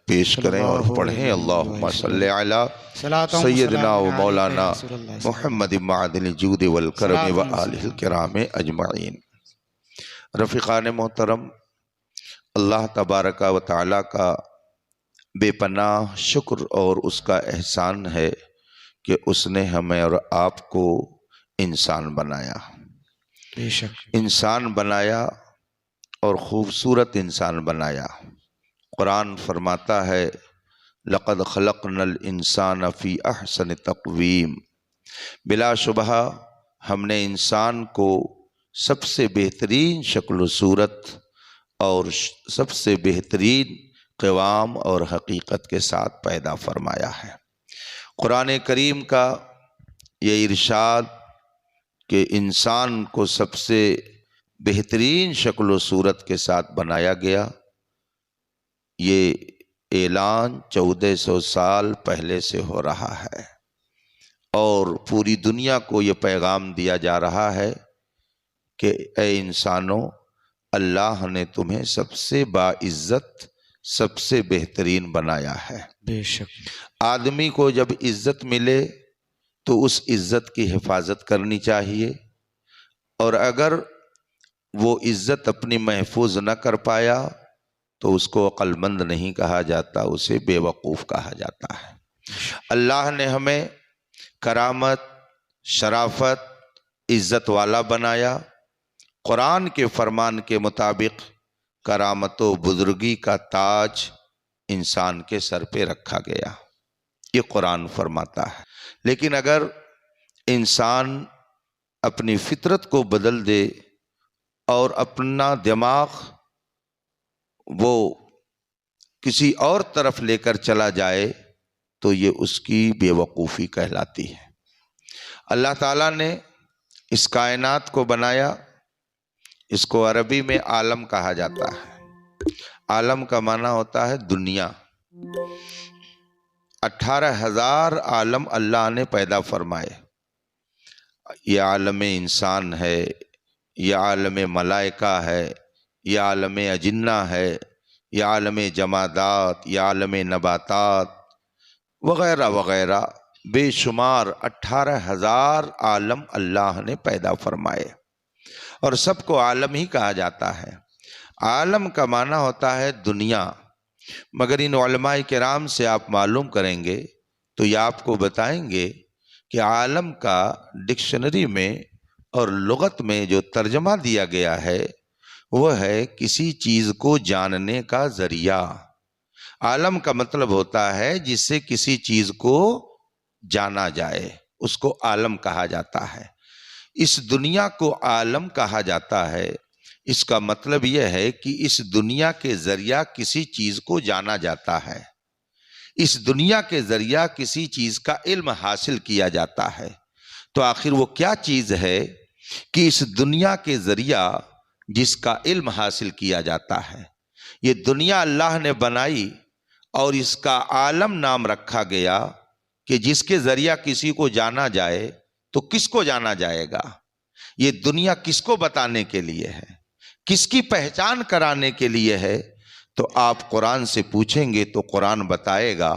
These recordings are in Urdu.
پیش کریں اور پڑھیں۔ اللہم صلی علی سیدنا و مولانا محمد معدن الجود والکرم و آلہ الکرام اجمعین۔ رفیقان محترم، اللہ تبارک و تعالیٰ کا بے پناہ شکر اور اس کا احسان ہے کہ اس نے ہمیں اور آپ کو انسان بنایا، انسان بنایا اور خوبصورت انسان بنایا۔ قرآن فرماتا ہے لَقَدْ خَلَقْنَا الْإِنسَانَ فِي أَحْسَنِ تَقْوِيمٍ، بلا شبہ ہم نے انسان کو سب سے بہترین شکل و صورت اور سب سے بہترین قوام اور حقیقت کے ساتھ پیدا فرمایا ہے۔ قرآن کریم کا یہ ارشاد کہ انسان کو سب سے بہترین شکل و صورت کے ساتھ بنایا گیا، یہ اعلان 1400 سال پہلے سے ہو رہا ہے اور پوری دنیا کو یہ پیغام دیا جا رہا ہے کہ اے انسانوں، اللہ نے تمہیں سب سے باعزت، سب سے بہترین بنایا ہے۔ بے شک آدمی کو جب عزت ملے تو اس عزت کی حفاظت کرنی چاہیے، اور اگر وہ عزت اپنی محفوظ نہ کر پایا تو اس کو عقل مند نہیں کہا جاتا، اسے بے وقوف کہا جاتا ہے۔ اللہ نے ہمیں کرامت، شرافت، عزت والا بنایا۔ قرآن کے فرمان کے مطابق کرامت و بزرگی کا تاج انسان کے سر پہ رکھا گیا، یہ قرآن فرماتا ہے۔ لیکن اگر انسان اپنی فطرت کو بدل دے اور اپنا دماغ وہ کسی اور طرف لے کر چلا جائے تو یہ اس کی بے وقوفی کہلاتی ہے۔ اللہ تعالیٰ نے اس کائنات کو بنایا، اس کو عربی میں عالم کہا جاتا ہے۔ عالم کا معنی ہوتا ہے دنیا۔ 18,000 عالم اللہ نے پیدا فرمائے۔ یہ عالم انسان ہے، یہ عالم ملائکہ ہے، یہ عالم اجنہ ہے، یہ عالم جمادات، یہ عالم نباتات وغیرہ وغیرہ، بے شمار 18,000 عالم اللہ نے پیدا فرمائے، اور سب کو عالم ہی کہا جاتا ہے۔ عالم کا معنی ہوتا ہے دنیا، مگر ان علماء کرام سے آپ معلوم کریں گے تو یہ آپ کو بتائیں گے کہ عالم کا ڈکشنری میں اور لغت میں جو ترجمہ دیا گیا ہے وہ ہے کسی چیز کو جاننے کا ذریعہ۔ عالم کا مطلب ہوتا ہے جس سے کسی چیز کو جانا جائے، اس کو عالم کہا جاتا ہے۔ اس دنیا کو عالم کہا جاتا ہے، اس کا مطلب یہ ہے کہ اس دنیا کے ذریعہ کسی چیز کو جانا جاتا ہے، اس دنیا کے ذریعہ کسی چیز کا علم حاصل کیا جاتا ہے۔ تو آخر وہ کیا چیز ہے کہ اس دنیا کے ذریعہ جس کا علم حاصل کیا جاتا ہے؟ یہ دنیا اللہ نے بنائی اور اس کا عالم نام رکھا گیا کہ جس کے ذریعہ کسی کو جانا جائے تو کس کو جانا جائے گا؟ یہ دنیا کس کو بتانے کے لیے ہے، کس کی پہچان کرانے کے لیے ہے؟ تو آپ قرآن سے پوچھیں گے تو قرآن بتائے گا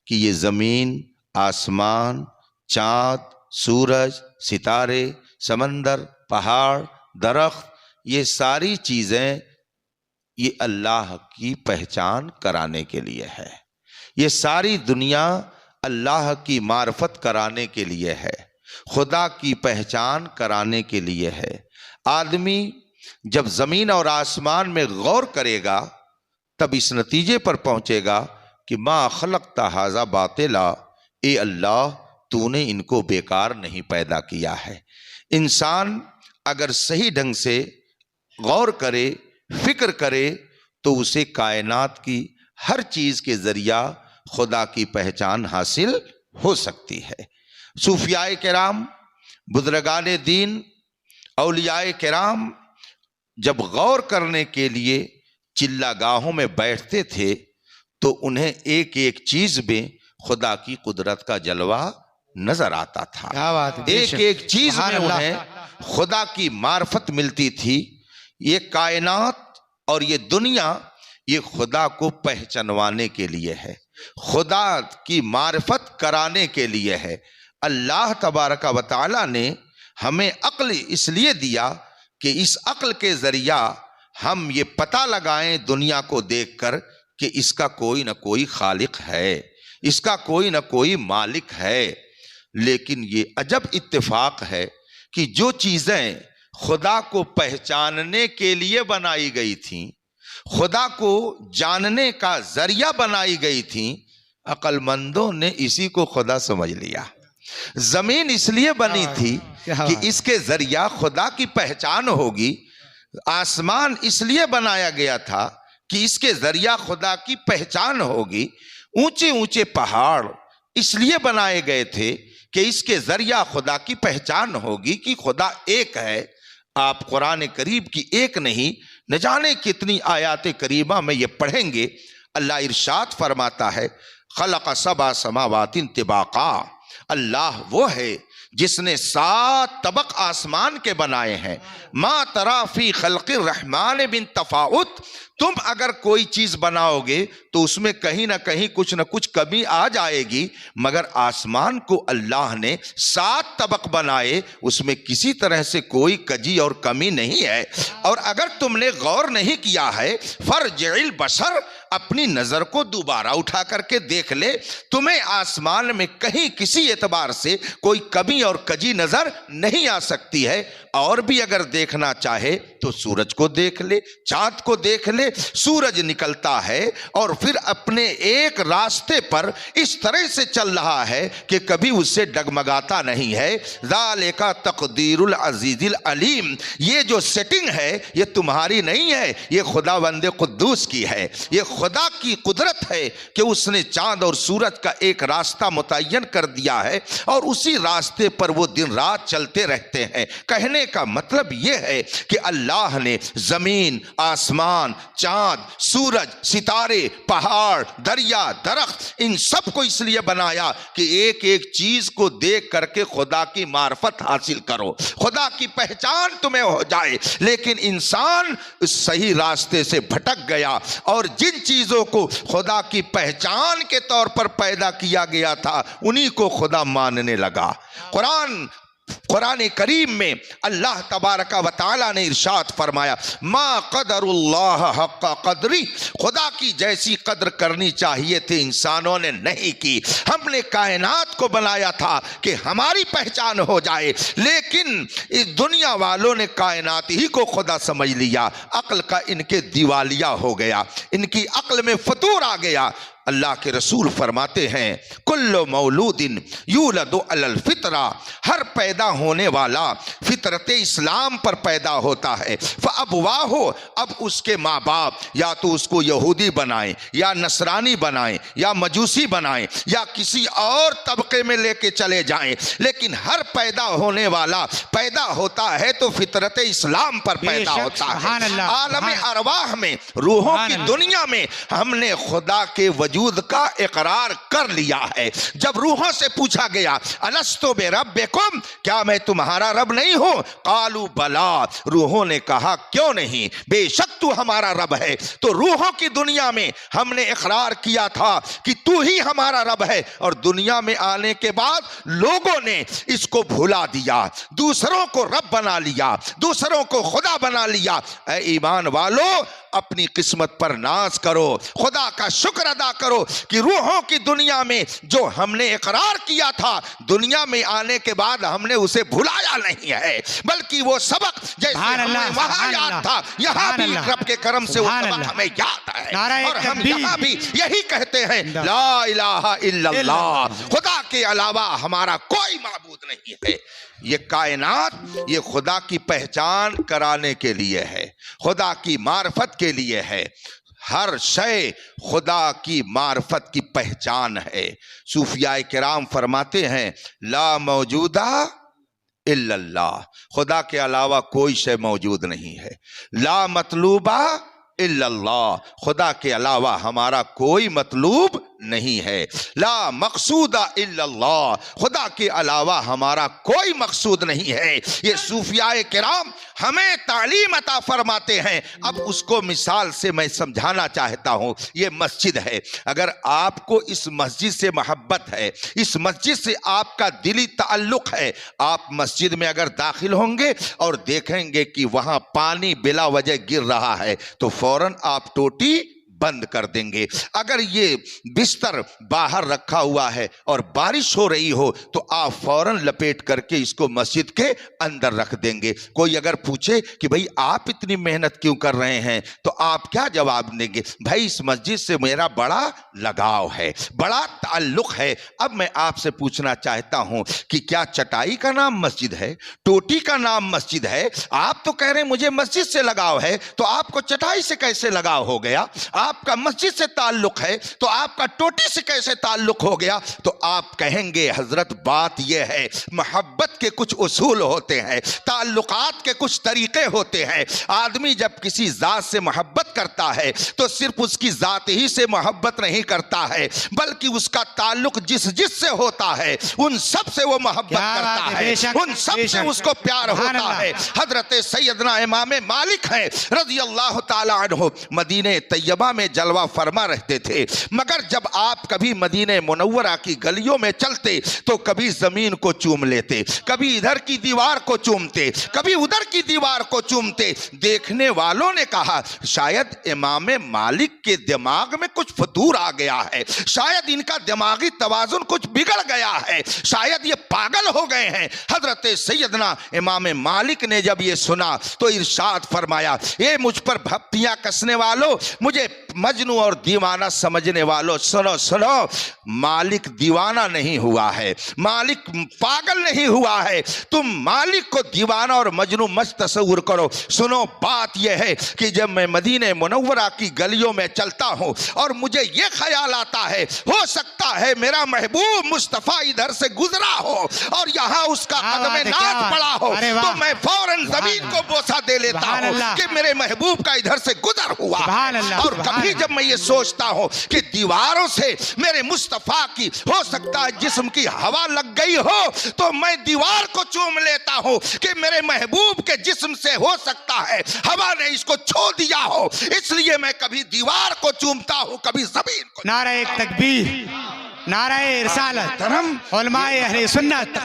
کہ یہ زمین، آسمان، چاند، سورج، ستارے، سمندر، پہاڑ، درخت، یہ ساری چیزیں یہ اللہ کی پہچان کرانے کے لیے ہے۔ یہ ساری دنیا اللہ کی معرفت کرانے کے لیے ہے، خدا کی پہچان کرانے کے لیے ہے۔ آدمی جب زمین اور آسمان میں غور کرے گا تب اس نتیجے پر پہنچے گا کہ ما خلقت ھذا باطلا، اے اللہ تو نے ان کو بیکار نہیں پیدا کیا ہے۔ انسان اگر صحیح ڈھنگ سے غور کرے، فکر کرے تو اسے کائنات کی ہر چیز کے ذریعہ خدا کی پہچان حاصل ہو سکتی ہے۔ صوفیاء کرام، بزرگان دین، اولیاء کرام جب غور کرنے کے لیے چلہ گاہوں میں بیٹھتے تھے تو انہیں ایک ایک چیز میں خدا کی قدرت کا جلوہ نظر آتا تھا، ایک ایک چیز میں انہیں خدا کی معرفت ملتی تھی۔ یہ کائنات اور یہ دنیا یہ خدا کو پہچانوانے کے لیے ہے، خدا کی معرفت کرانے کے لیے ہے۔ اللہ تبارک و تعالی نے ہمیں عقل اس لیے دیا کہ اس عقل کے ذریعہ ہم یہ پتہ لگائیں دنیا کو دیکھ کر کہ اس کا کوئی نہ کوئی خالق ہے، اس کا کوئی نہ کوئی مالک ہے۔ لیکن یہ عجب اتفاق ہے کہ جو چیزیں خدا کو پہچاننے کے لیے بنائی گئی تھیں، خدا کو جاننے کا ذریعہ بنائی گئی تھیں، عقل مندوں نے اسی کو خدا سمجھ لیا۔ زمین اس لیے بنی تھی کہ اس کے ذریعہ خدا کی پہچان ہوگی، آسمان اس لیے بنایا گیا تھا کہ اس کے ذریعہ خدا کی پہچان ہوگی، اونچے اونچے پہاڑ اس لیے بنائے گئے تھے کہ اس کے ذریعہ خدا کی پہچان ہوگی کہ خدا ایک ہے۔ آپ قرآن کریم کی ایک نہیں نہ جانے کتنی آیات کریمہ میں یہ پڑھیں گے، اللہ ارشاد فرماتا ہے خلق سبع سماوات طباقا، اللہ وہ ہے جس نے 7 طبق آسمان کے بنائے ہیں۔ ما تری فی خلق الرحمن من تفاوت، تم اگر کوئی چیز بناؤ گے تو اس میں کہیں نہ کہیں کچھ نہ کچھ کمی آ جائے گی، مگر آسمان کو اللہ نے 7 طبق بنائے، اس میں کسی طرح سے کوئی کجی اور کمی نہیں ہے۔ اور اگر تم نے غور نہیں کیا ہے، فرجع البصر، اپنی نظر کو دوبارہ اٹھا کر کے دیکھ لے، تمہیں آسمان میں کہیں کسی اعتبار سے کوئی کمی اور کجی نظر نہیں آ سکتی ہے۔ اور بھی اگر دیکھنا چاہے تو سورج کو دیکھ لے، چاند کو دیکھ لے، سورج نکلتا ہے اور پھر اپنے ایک راستے پر اس طرح سے چل رہا ہے کہ کبھی اس سے ڈگمگاتا نہیں ہے۔ ذالک تقدیر العزیز العلیم، یہ جو سیٹنگ ہے یہ تمہاری نہیں ہے، یہ خداوند قدوس کی ہے، یہ خدا کی قدرت ہے کہ اس نے چاند اور سورج کا ایک راستہ متعین کر دیا ہے اور اسی راستے پر وہ دن رات چلتے رہتے ہیں۔ کہنے کا مطلب یہ ہے کہ اللہ نے زمین، آسمان، چاند، سورج، ستارے، پہاڑ، دریا، درخت، ان سب کو اس لیے بنایا کہ ایک ایک چیز کو دیکھ کر کے خدا کی معرفت حاصل کرو، خدا کی پہچان تمہیں ہو جائے۔ لیکن انسان اس صحیح راستے سے بھٹک گیا اور جن چیزوں کو خدا کی پہچان کے طور پر پیدا کیا گیا تھا انہی کو خدا ماننے لگا۔ قرآن کریم میں اللہ تبارک و تعالی نے ارشاد فرمایا ما قدر اللہ حق قدری، خدا کی جیسی قدر کرنی چاہیے تھی انسانوں نے نہیں کی۔ ہم نے کائنات کو بنایا تھا کہ ہماری پہچان ہو جائے، لیکن اس دنیا والوں نے کائنات ہی کو خدا سمجھ لیا، عقل کا ان کے دیوالیہ ہو گیا، ان کی عقل میں فطور آ گیا۔ اللہ کے رسول فرماتے ہیں کل مولود یولد علی الفطرہ، ہر پیدا ہونے والا فطرت اسلام پر پیدا ہوتا ہے۔ فابواہ، اب اس کے ماں باپ یا تو اس کو یہودی بنائیں یا نصرانی بنائیں یا مجوسی بنائیں یا کسی اور طبقے میں لے کے چلے جائیں، لیکن ہر پیدا ہونے والا پیدا ہوتا ہے تو فطرت اسلام پر پیدا ہوتا ہے۔ عالم ارواح میں، روحوں کی دنیا میں ہم نے خدا کے وجود کا اقرار کر لیا ہے۔ جب روحوں سے پوچھا گیا الستو بربکم، کیا میں تمہارا رب نہیں ہوں؟ قالوا بلا، روحوں نے کہا کیوں نہیں، بے شک تو ہمارا رب ہے۔ تو روحوں کی دنیا میں ہم نے اقرار کیا تھا کہ تو ہی ہمارا رب ہے، اور دنیا میں آنے کے بعد لوگوں نے اس کو بھلا دیا، دوسروں کو رب بنا لیا، دوسروں کو خدا بنا لیا۔ اے ایمان والو، اپنی قسمت پر ناز کرو، خدا کا شکر ادا کرو کہ روحوں کی دنیا میں جو ہم نے اقرار کیا تھا، دنیا میں آنے کے بعد ہم نے اسے بھلایا نہیں ہے، بلکہ وہ سبق جیسے ہمیں وہاں یاد تھا، یہاں بھی رب کے کرم سے وہ سبق ہمیں یاد ہے، اور ہم یہاں بھی یہی کہتے ہیں لا الہ الا اللہ، خدا کے علاوہ ہمارا کوئی معبود نہیں ہے۔ یہ کائنات یہ خدا کی پہچان کرانے کے لیے ہے، خدا کی معرفت کے لیے ہے۔ ہر شے خدا کی معرفت کی پہچان ہے۔ صوفیاء کرام فرماتے ہیں لا موجودہ الا اللہ، خدا کے علاوہ کوئی شے موجود نہیں ہے۔ لا مطلوبہ الا اللہ، خدا کے علاوہ ہمارا کوئی مطلوب نہیں ہے۔ لا مقصود الا اللہ، خدا کے علاوہ ہمارا کوئی مقصود نہیں ہے۔ یہ صوفیاء کرام ہمیں تعلیم عطا فرماتے ہیں۔ اب اس کو مثال سے میں سمجھانا چاہتا ہوں۔ یہ مسجد ہے، اگر آپ کو اس مسجد سے محبت ہے، اس مسجد سے آپ کا دلی تعلق ہے، آپ مسجد میں اگر داخل ہوں گے اور دیکھیں گے کہ وہاں پانی بلا وجہ گر رہا ہے تو فوراً آپ ٹوٹی بند کر دیں گے۔ اگر یہ بستر باہر رکھا ہوا ہے اور بارش ہو رہی ہو تو آپ فوراً لپیٹ کر کے اس کو مسجد کے اندر رکھ دیں گے۔ کوئی اگر پوچھے کہ بھئی آپ اتنی محنت کیوں کر رہے ہیں تو آپ کیا جواب دیں گے؟ بھائی اس مسجد سے میرا بڑا لگاؤ ہے، بڑا تعلق ہے۔ اب میں آپ سے پوچھنا چاہتا ہوں کہ کیا چٹائی کا نام مسجد ہے؟ ٹوٹی کا نام مسجد ہے؟ آپ تو کہہ رہے ہیں مجھے مسجد سے لگاؤ ہے، تو آپ کو چٹائی سے کیسے لگاؤ ہو گیا؟ آپ کا مسجد سے تعلق ہے تو آپ کا ٹوٹی سے کیسے تعلق ہو گیا؟ تو آپ کہیں گے حضرت بات یہ ہے، محبت کے کچھ اصول ہوتے ہیں، تعلقات کے کچھ طریقے ہوتے ہیں۔ آدمی جب کسی ذات سے محبت کرتا ہے تو صرف اس کی ذات ہی سے محبت نہیں کرتا ہے، بلکہ اس کا تعلق جس سے ہوتا ہے ان سب سے وہ محبت کرتا ہے، ان سب سے اس کو پیار ہوتا ہے۔ حضرت سیدنا امام مالک ہیں رضی اللہ تعالی عنہ، مدینہ طیبہ میں جلوہ فرما رہتے تھے، مگر جب آپ کبھی مدینہ منورہ کی گلیوں میں چلتے تو کبھی زمین کو چوم لیتے، کبھی ادھر کی دیوار کو چومتے، کبھی ادھر کی دیوار کو چومتے۔ دیکھنے والوں نے کہا شاید امام مالک کے دماغ میں کچھ فتور آ گیا ہے، شاید ان کا دماغی توازن کچھ بگڑ گیا ہے، شاید یہ پاگل ہو گئے ہیں۔ حضرت سیدنا امام مالک نے جب یہ سنا تو ارشاد فرمایا، اے مجھ پر بھپتیاں کسنے والوں، مجھے مجنوں اور دیوانہ سمجھنے والوں، سنو سنو، مالک دیوانہ نہیں ہوا ہے، مالک پاگل نہیں ہوا ہے، تم مالک کو دیوانہ اور مجنوں مت تصور کرو۔ سنو بات یہ ہے کہ جب میں مدینہ منورہ کی گلیوں میں چلتا ہوں اور مجھے یہ خیال آتا ہے ہو سکتا ہے میرا محبوب مصطفیٰ ادھر سے گزرا ہو اور یہاں اس کا قدم ناز پڑا ہو تو میں فوراً زمین کو بوسہ دے لیتا ہوں کہ میرے محبوب کا ادھر سے گزر ہوا۔ اور کبھی جب میں یہ سوچتا ہوں کہ دیواروں سے میرے مصطفیٰ کی ہو سکتا ہے جسم کی ہوا لگ گئی ہو تو میں دیوار کو چوم لیتا ہوں کہ میرے محبوب کے جسم سے ہو سکتا ہے ہوا نے اس کو چھو دیا ہو، اس لیے میں کبھی دیوار کو چومتا ہوں کبھی زمین کو۔ نعرہ تکبیر، نعرہ رسالت، علماء اہل سنت،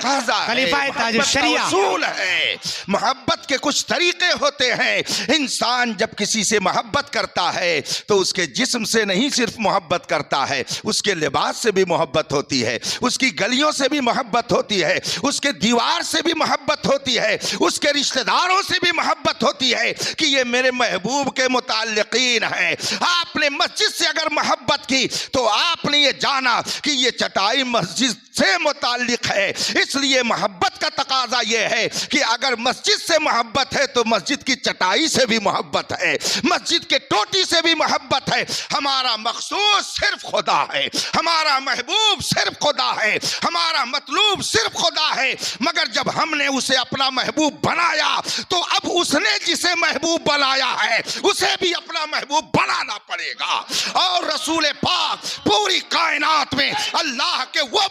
خلیفہ تاج الشریعہ۔ اصول ہے، محبت کے کچھ طریقے ہوتے ہیں۔ انسان جب کسی سے محبت کرتا ہے تو اس کے جسم سے نہیں صرف محبت کرتا ہے، اس کے لباس سے بھی محبت ہوتی ہے، اس کی گلیوں سے بھی محبت ہوتی ہے، اس کے دیوار سے بھی محبت ہوتی ہے، اس کے رشتہ داروں سے بھی محبت ہوتی ہے کہ یہ میرے محبوب کے متعلقین ہیں۔ آپ نے مسجد سے اگر محبت کی تو آپ نے یہ جانا کہ یہ چٹائی مسجد سے متعلق ہے، اس لیے محبت کا تقاضا یہ ہے کہ اگر مسجد سے محبت ہے تو مسجد کی چٹائی سے بھی محبت ہے، مسجد کے ٹوٹی سے بھی محبت ہے۔ ہمارا مقصود صرف خدا ہے، ہمارا محبوب صرف خدا ہے، ہمارا مطلوب صرف خدا ہے، مگر جب ہم نے اسے اپنا محبوب بنایا تو اب اس نے جسے محبوب بنایا ہے اسے بھی اپنا محبوب بنانا پڑے گا۔ اور رسول پاک پوری کائنات میں اللہ کے وہ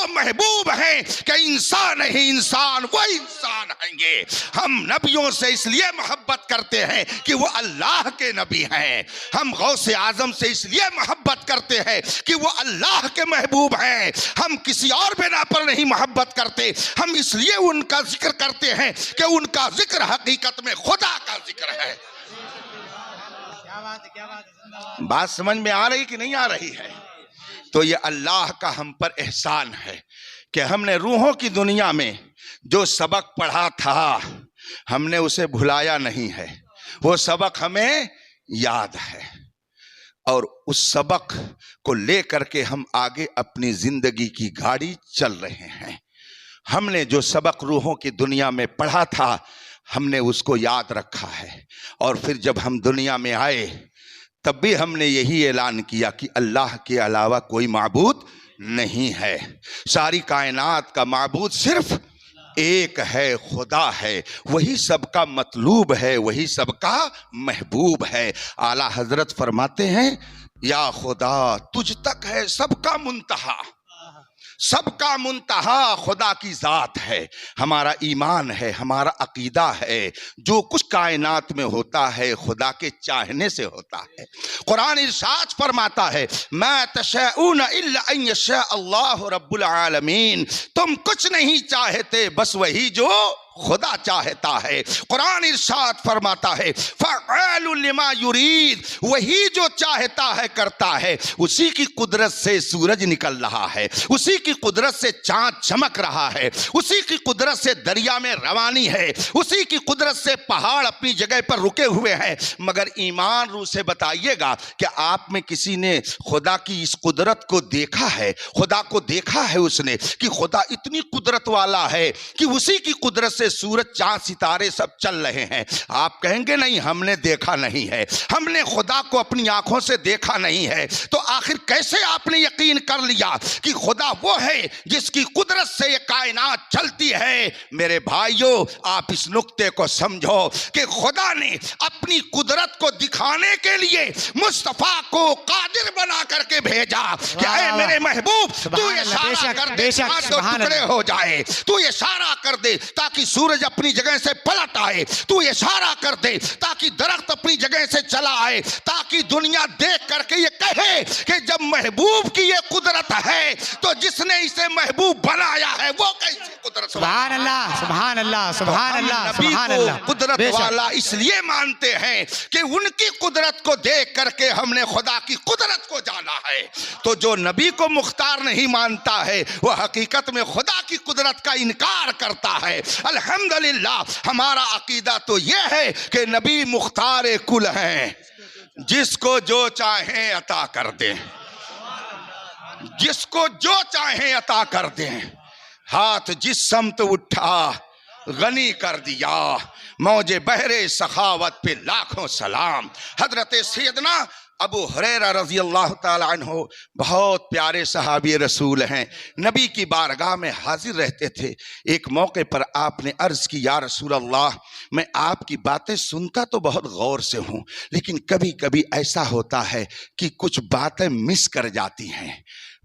محبوب ہیں کہ انسان ہی انسان وہ انسان ہیں گے۔ ہم نبیوں سے اس لیے محبت کرتے ہیں کہ وہ اللہ کے نبی ہیں، ہم غوث اعظم سے اس لیے محبت کرتے ہیں کہ وہ اللہ کے محبوب ہیں، ہم کسی اور بنا پر نہیں محبت کرتے، ہم اس لیے ان کا ذکر کرتے ہیں کہ ان کا ذکر حقیقت میں خدا کا ذکر ہے۔ بات سمجھ میں آ رہی کہ نہیں آ رہی ہے؟ تو یہ اللہ کا ہم پر احسان ہے کہ ہم نے روحوں کی دنیا میں جو سبق پڑھا تھا ہم نے اسے بھلایا نہیں ہے، وہ سبق ہمیں یاد ہے اور اس سبق کو لے کر کے ہم آگے اپنی زندگی کی گاڑی چل رہے ہیں۔ ہم نے جو سبق روحوں کی دنیا میں پڑھا تھا ہم نے اس کو یاد رکھا ہے، اور پھر جب ہم دنیا میں آئے تب بھی ہم نے یہی اعلان کیا کہ اللہ کے علاوہ کوئی معبود نہیں ہے، ساری کائنات کا معبود صرف ایک ہے، خدا ہے، وہی سب کا مطلوب ہے، وہی سب کا محبوب ہے۔ اعلیٰ حضرت فرماتے ہیں یا خدا تجھ تک ہے سب کا منتہا، سب کا منتہا خدا کی ذات ہے. ہمارا ایمان ہے، ہمارا عقیدہ ہے، جو کچھ کائنات میں ہوتا ہے خدا کے چاہنے سے ہوتا ہے. قرآن ارشاد فرماتا ہے ما تشاءون الا ان یشاء اللہ رب العالمین، تم کچھ نہیں چاہتے بس وہی جو خدا چاہتا ہے. قرآن ارشاد فرماتا ہے فعال لما یرید، وہی جو چاہتا ہے کرتا ہے. اسی کی قدرت سے سورج نکل رہا ہے، اسی کی قدرت سے چاند چمک رہا ہے، اسی کی قدرت سے دریا میں روانی ہے، اسی کی قدرت سے پہاڑ اپنی جگہ پر رکے ہوئے ہیں. مگر ایمان روح سے بتائیے گا کہ آپ میں کسی نے خدا کی اس قدرت کو دیکھا ہے؟ خدا کو دیکھا ہے اس نے کہ خدا اتنی قدرت والا ہے کہ اسی کی قدرت سے سورج چاند ستارے سب چل رہے ہیں. آپ کہیں گے نہیں ہم نے دیکھا نہیں ہے، ہم نے خدا کو اپنی آنکھوں سے دیکھا نہیں ہے. تو آخر کیسے آپ نے یقین کر لیا کہ خدا وہ ہے جس کی قدرت سے یہ کائنات چلتی ہے؟ میرے بھائیوں آپ اس نقطے کو سمجھو کہ خدا نے اپنی قدرت کو دکھانے کے لیے مصطفیٰ کو قادر بنا کر کے بھیجا کہ اے میرے محبوب تو اشارہ کر دے تو ٹکڑے ہو جائے، تو اشارہ کر دے تاکہ سورج اپنی جگہ سے پلٹ آئے، تو اشارہ کر دے تاکہ درخت اپنی جگہ سے چلا آئے، تاکہ دنیا دیکھ کر کے یہ کہے کہ جب محبوب کی یہ قدرت ہے تو جس نے اسے محبوب بنایا ہے وہ کیسی قدرت. سبحان اللہ سبحان اللہ سبحان اللہ نبی سبحان کو اللہ. قدرت والا اس لیے مانتے ہیں کہ ان کی قدرت کو دیکھ کر کے ہم نے خدا کی قدرت کو جانا ہے. تو جو نبی کو مختار نہیں مانتا ہے وہ حقیقت میں خدا کی قدرت کا انکار کرتا ہے. الحمدللہ ہمارا عقیدہ تو یہ ہے کہ نبی مختار کل ہیں، جس کو جو چاہیں عطا کر دیں، جس کو جو چاہیں عطا کر دیں. ہاتھ جس سمت اٹھا غنی کر دیا، موج بحر سخاوت پہ لاکھوں سلام. حضرت سیدنا ابو ہریرہ رضی اللہ تعالی عنہ بہت پیارے صحابی رسول ہیں، نبی کی بارگاہ میں حاضر رہتے تھے. ایک موقع پر آپ نے عرض کی یا رسول اللہ میں آپ کی باتیں سنتا تو بہت غور سے ہوں، لیکن کبھی کبھی ایسا ہوتا ہے کہ کچھ باتیں مس کر جاتی ہیں،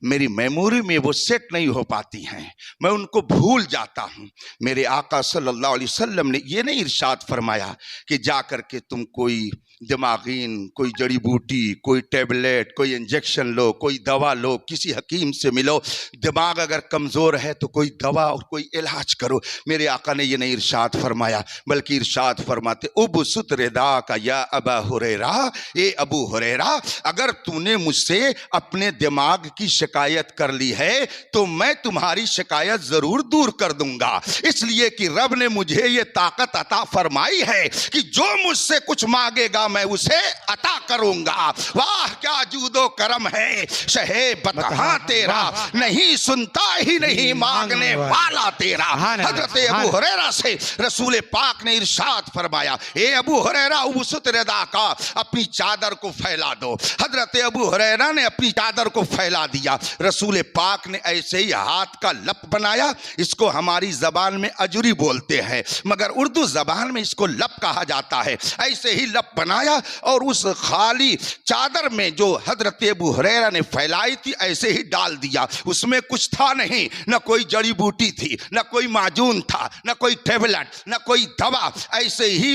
میری میموری میں وہ سیٹ نہیں ہو پاتی ہیں، میں ان کو بھول جاتا ہوں. میرے آقا صلی اللہ علیہ وسلم نے یہ نہیں ارشاد فرمایا کہ جا کر کے تم کوئی دماغین، کوئی جڑی بوٹی، کوئی ٹیبلیٹ، کوئی انجیکشن لو، کوئی دوا لو، کسی حکیم سے ملو، دماغ اگر کمزور ہے تو کوئی دوا اور کوئی علاج کرو. میرے آقا نے یہ نہیں ارشاد فرمایا، بلکہ ارشاد فرماتے ابسط رداک یا ابا ہریرہ، اے ابو ہریرہ اگر تو نے مجھ سے اپنے دماغ کی شکایت کر لی ہے تو میں تمہاری شکایت ضرور دور کر دوں گا، اس لیے کہ رب نے مجھے یہ طاقت عطا فرمائی ہے کہ جو مجھ سے کچھ مانگے گا میں اسے عطا کروں گا. واہ کیا جود و کرم ہے شہ بطحاں تیرا، نہیں سنتا ہی نہیں مانگنے والا تیرا. حضرت ابو ہریرہ سے رسول پاک نے ارشاد فرمایا اے ابو ہریرہ ابسط رداک، اپنی چادر کو پھیلا دو. حضرت ابو ہریرہ نے اپنی چادر کو پھیلا دیا. رسول پاک نے ایسے ہی ہاتھ کا لپ بنایا، اس کو ہماری زبان میں اجری بولتے ہیں مگر اردو زبان میں اس کو لپ کہا جاتا ہے. ایسے ہی لپ بنایا اور اس خالی چادر میں جو حضرت ابو ہریرہ نے پھیلائی تھی ایسے ہی ڈال دیا. اس میں کچھ تھا نہیں، نہ کوئی جڑی بوٹی تھی، نہ کوئی معجون تھا، نہ کوئی ٹیبلٹ، نہ کوئی دوا. ایسے ہی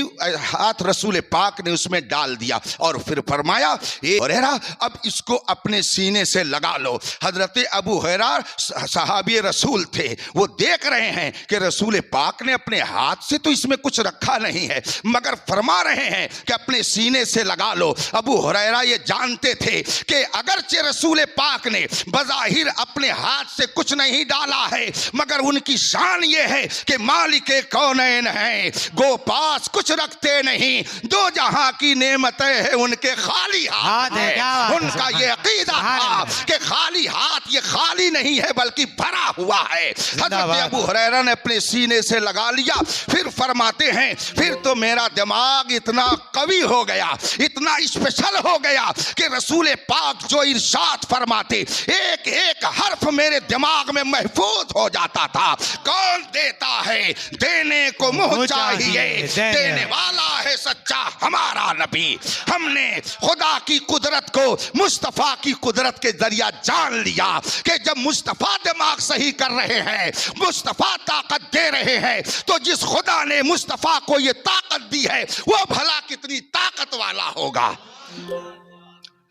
ہاتھ رسول پاک نے اس میں ڈال دیا اور پھر فرمایا اے ہریرہ اب اس کو اپنے سینے سے لگا لو. حضرت ابو ہریرہ صحابی رسول تھے، وہ دیکھ رہے ہیں کہ رسول پاک نے اپنے ہاتھ سے تو اس میں کچھ رکھا نہیں ہے مگر فرما رہے ہیں کہ اپنے سینے سے لگا لو. ابو ہریرہ یہ جانتے تھے کہ اگرچہ رسول پاک نے بظاہر اپنے ہاتھ سے کچھ نہیں ڈالا ہے مگر ان کی شان یہ ہے کہ مالک کونین ہیں، گو پاس کچھ رکھتے نہیں، دو جہاں کی نعمتیں ہیں ان کے خالی ہاتھ ہیں. ان کا یہ عقیدہ تھا کہ خالی ابھی ہاتھ یہ خالی نہیں ہے بلکہ بھرا ہوا ہے۔ حضرت ابو ہریرہ نے اپنے سینے سے لگا لیا، پھر فرماتے ہیں پھر تو میرا دماغ اتنا قوی ہو گیا، اتنا اسپیشل ہو گیا کہ رسول پاک جو ارشاد فرماتے ایک ایک حرف میرے دماغ میں محفوظ ہو جاتا تھا۔ کون دیتا ہے؟ دینے کو منہ چاہیے، دینے والا ہے سچا ہمارا نبی۔ ہم نے خدا کی قدرت کو مصطفیٰ کی قدرت کے ذریعہ جان لیا کہ جب مصطفیٰ دماغ صحیح کر رہے ہیں، مصطفیٰ طاقت دے رہے ہیں، تو جس خدا نے مصطفیٰ کو یہ طاقت دی ہے وہ بھلا کتنی طاقت والا ہوگا۔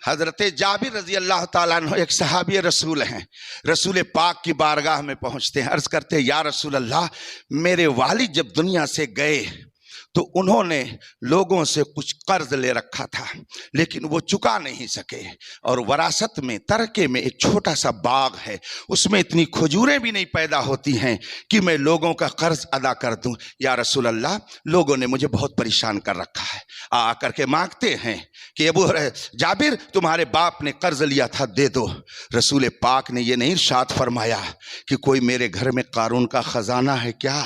حضرت جابر رضی اللہ تعالیٰ عنہ ایک صحابی رسول ہیں، رسول پاک کی بارگاہ میں پہنچتے ہیں، عرض کرتے ہیں یا رسول اللہ، میرے والد جب دنیا سے گئے تو انہوں نے لوگوں سے کچھ قرض لے رکھا تھا لیکن وہ چکا نہیں سکے، اور وراثت میں ترکے میں ایک چھوٹا سا باغ ہے، اس میں اتنی کھجوریں بھی نہیں پیدا ہوتی ہیں کہ میں لوگوں کا قرض ادا کر دوں۔ یا رسول اللہ، لوگوں نے مجھے بہت پریشان کر رکھا ہے، آ کر کے مانگتے ہیں کہ ابو جابر تمہارے باپ نے قرض لیا تھا دے دو۔ رسول پاک نے یہ نہیں ارشاد فرمایا کہ کوئی میرے گھر میں قارون کا خزانہ ہے کیا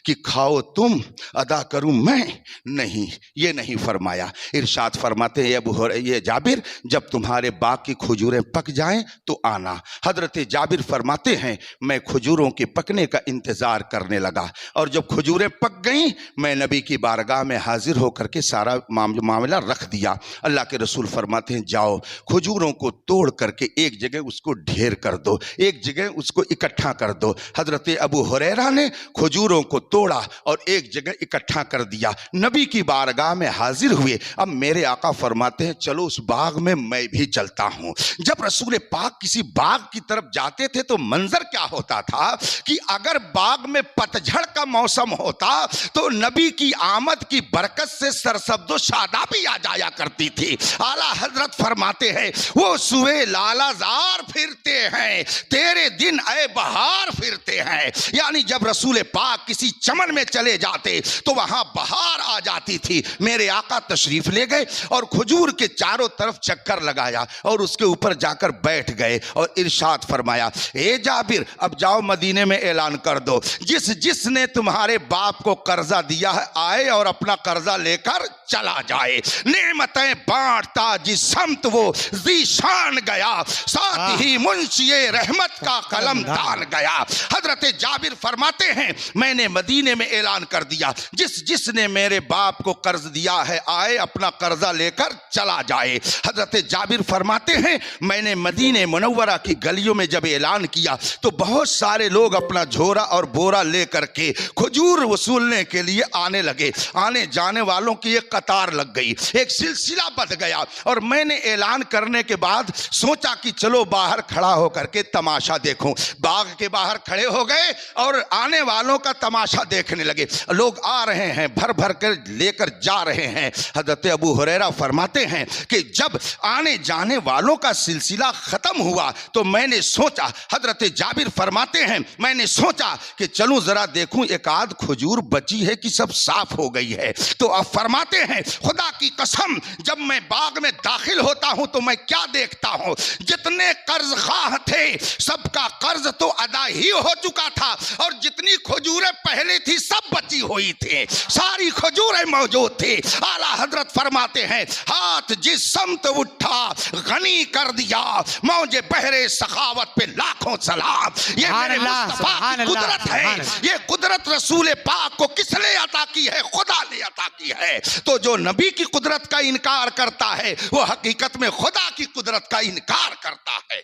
کہ کھاؤ تم ادا کروں میں؟ نہیں، یہ نہیں فرمایا۔ ارشاد فرماتے ہیں یہ جابر جب تمہارے باغ کی کھجوریں پک جائیں تو آنا۔ حضرت جابر فرماتے ہیں میں کھجوروں کے پکنے کا انتظار کرنے لگا، اور جب کھجوریں پک گئیں میں نبی کی بارگاہ میں حاضر ہو کر کے سارا معاملہ رکھ دیا۔ اللہ کے رسول فرماتے ہیں جاؤ کھجوروں کو توڑ کر کے ایک جگہ اس کو ڈھیر کر دو، ایک جگہ اس کو اکٹھا کر دو۔ حضرت ابو ہریرہ نے کھجوروں کو توڑا اور ایک جگہ اکٹھا کر دیا، نبی کی بارگاہ میں حاضر ہوئے۔ اب میرے آقا فرماتے ہیں چلو اس باغ میں میں بھی چلتا ہوں۔ جب رسول پاک کسی باغ کی طرف جاتے تھے تو منظر کیا ہوتا تھا کہ اگر باغ میں پتجھڑ کا موسم ہوتا تو نبی کی آمد کی برکت سے سرسبز و شادابی آ جایا کرتی تھی۔ اعلیٰ حضرت فرماتے ہیں وہ سوئے لالا زار پھرتے ہیں، تیرے دن اے بہار پھرتے ہیں، یعنی جب رسول پاک کسی چمن میں چلے جاتے تو وہاں بہار آ جاتی تھی۔ میرے آقا تشریف لے گئے اور کھجور کے چاروں طرف چکر لگایا اور اس کے اوپر جا کر بیٹھ گئے اور ارشاد فرمایا اے جابر اب جاؤ مدینے میں اعلان کر دو جس نے تمہارے باپ کو قرضہ دیا ہے آئے اور اپنا قرضہ لے کر چلا جائے۔ نعمتیں بانٹتا جس سمت وہ ذیشان گیا، ساتھ ہی منشی رحمت کا قلم دان گیا۔ حضرت جابر فرماتے ہیں میں نے مدینے میں اعلان کر دیا جس نے میرے باپ کو قرض دیا ہے آئے اپنا قرضہ لے کر چلا جائے۔ حضرت جابر فرماتے ہیں میں نے مدینہ منورہ کی گلیوں میں جب اعلان کیا تو بہت سارے لوگ اپنا جھولا اور بورا لے کر کے کھجور وصولنے کے لیے آنے لگے، آنے جانے والوں کی ایک قطار لگ گئی، ایک سلسلہ بڑھ گیا، اور میں نے اعلان کرنے کے بعد سوچا کہ چلو باہر کھڑا ہو کر کے تماشا دیکھوں۔ باغ کے باہر کھڑے ہو گئے اور آنے والوں کا تماشا دیکھنے لگے، لوگ آ رہے ہیں بھر بھر کر لے کر جا رہے ہیں۔ حضرت ابو ہریرہ فرماتے ہیں کہ جب آنے جانے والوں کا سلسلہ ختم ہوا تو میں نے سوچا، حضرت جابر فرماتے ہیں میں نے سوچا کہ چلوں ذرا دیکھوں ایک آدھ کھجور بچی ہے کہ سب صاف ہو گئی ہے۔ تو اب فرماتے ہیں خدا کی قسم جب میں باغ میں داخل ہوتا ہوں تو میں کیا دیکھتا ہوں، جتنے قرض خواہ تھے سب کا قرض تو ادا ہی ہو چکا تھا، اور جتنی کھجوریں پہلے تھی سب بچی ہوئی تھی، ساری کھجوریں موجود تھی۔ اعلیٰ حضرت فرماتے ہیں ہاتھ جس سمت اٹھا غنی کر دیا، موج بحر سخاوت پہ لاکھوں سلام۔ یہ میرے مصطفیٰ کی قدرت ہے، یہ قدرت رسول پاک کو کس نے عطا کی ہے؟ خدا نے عطا کی ہے۔ تو جو نبی کی قدرت کا انکار کرتا ہے وہ حقیقت میں خدا کی قدرت کا انکار کرتا ہے۔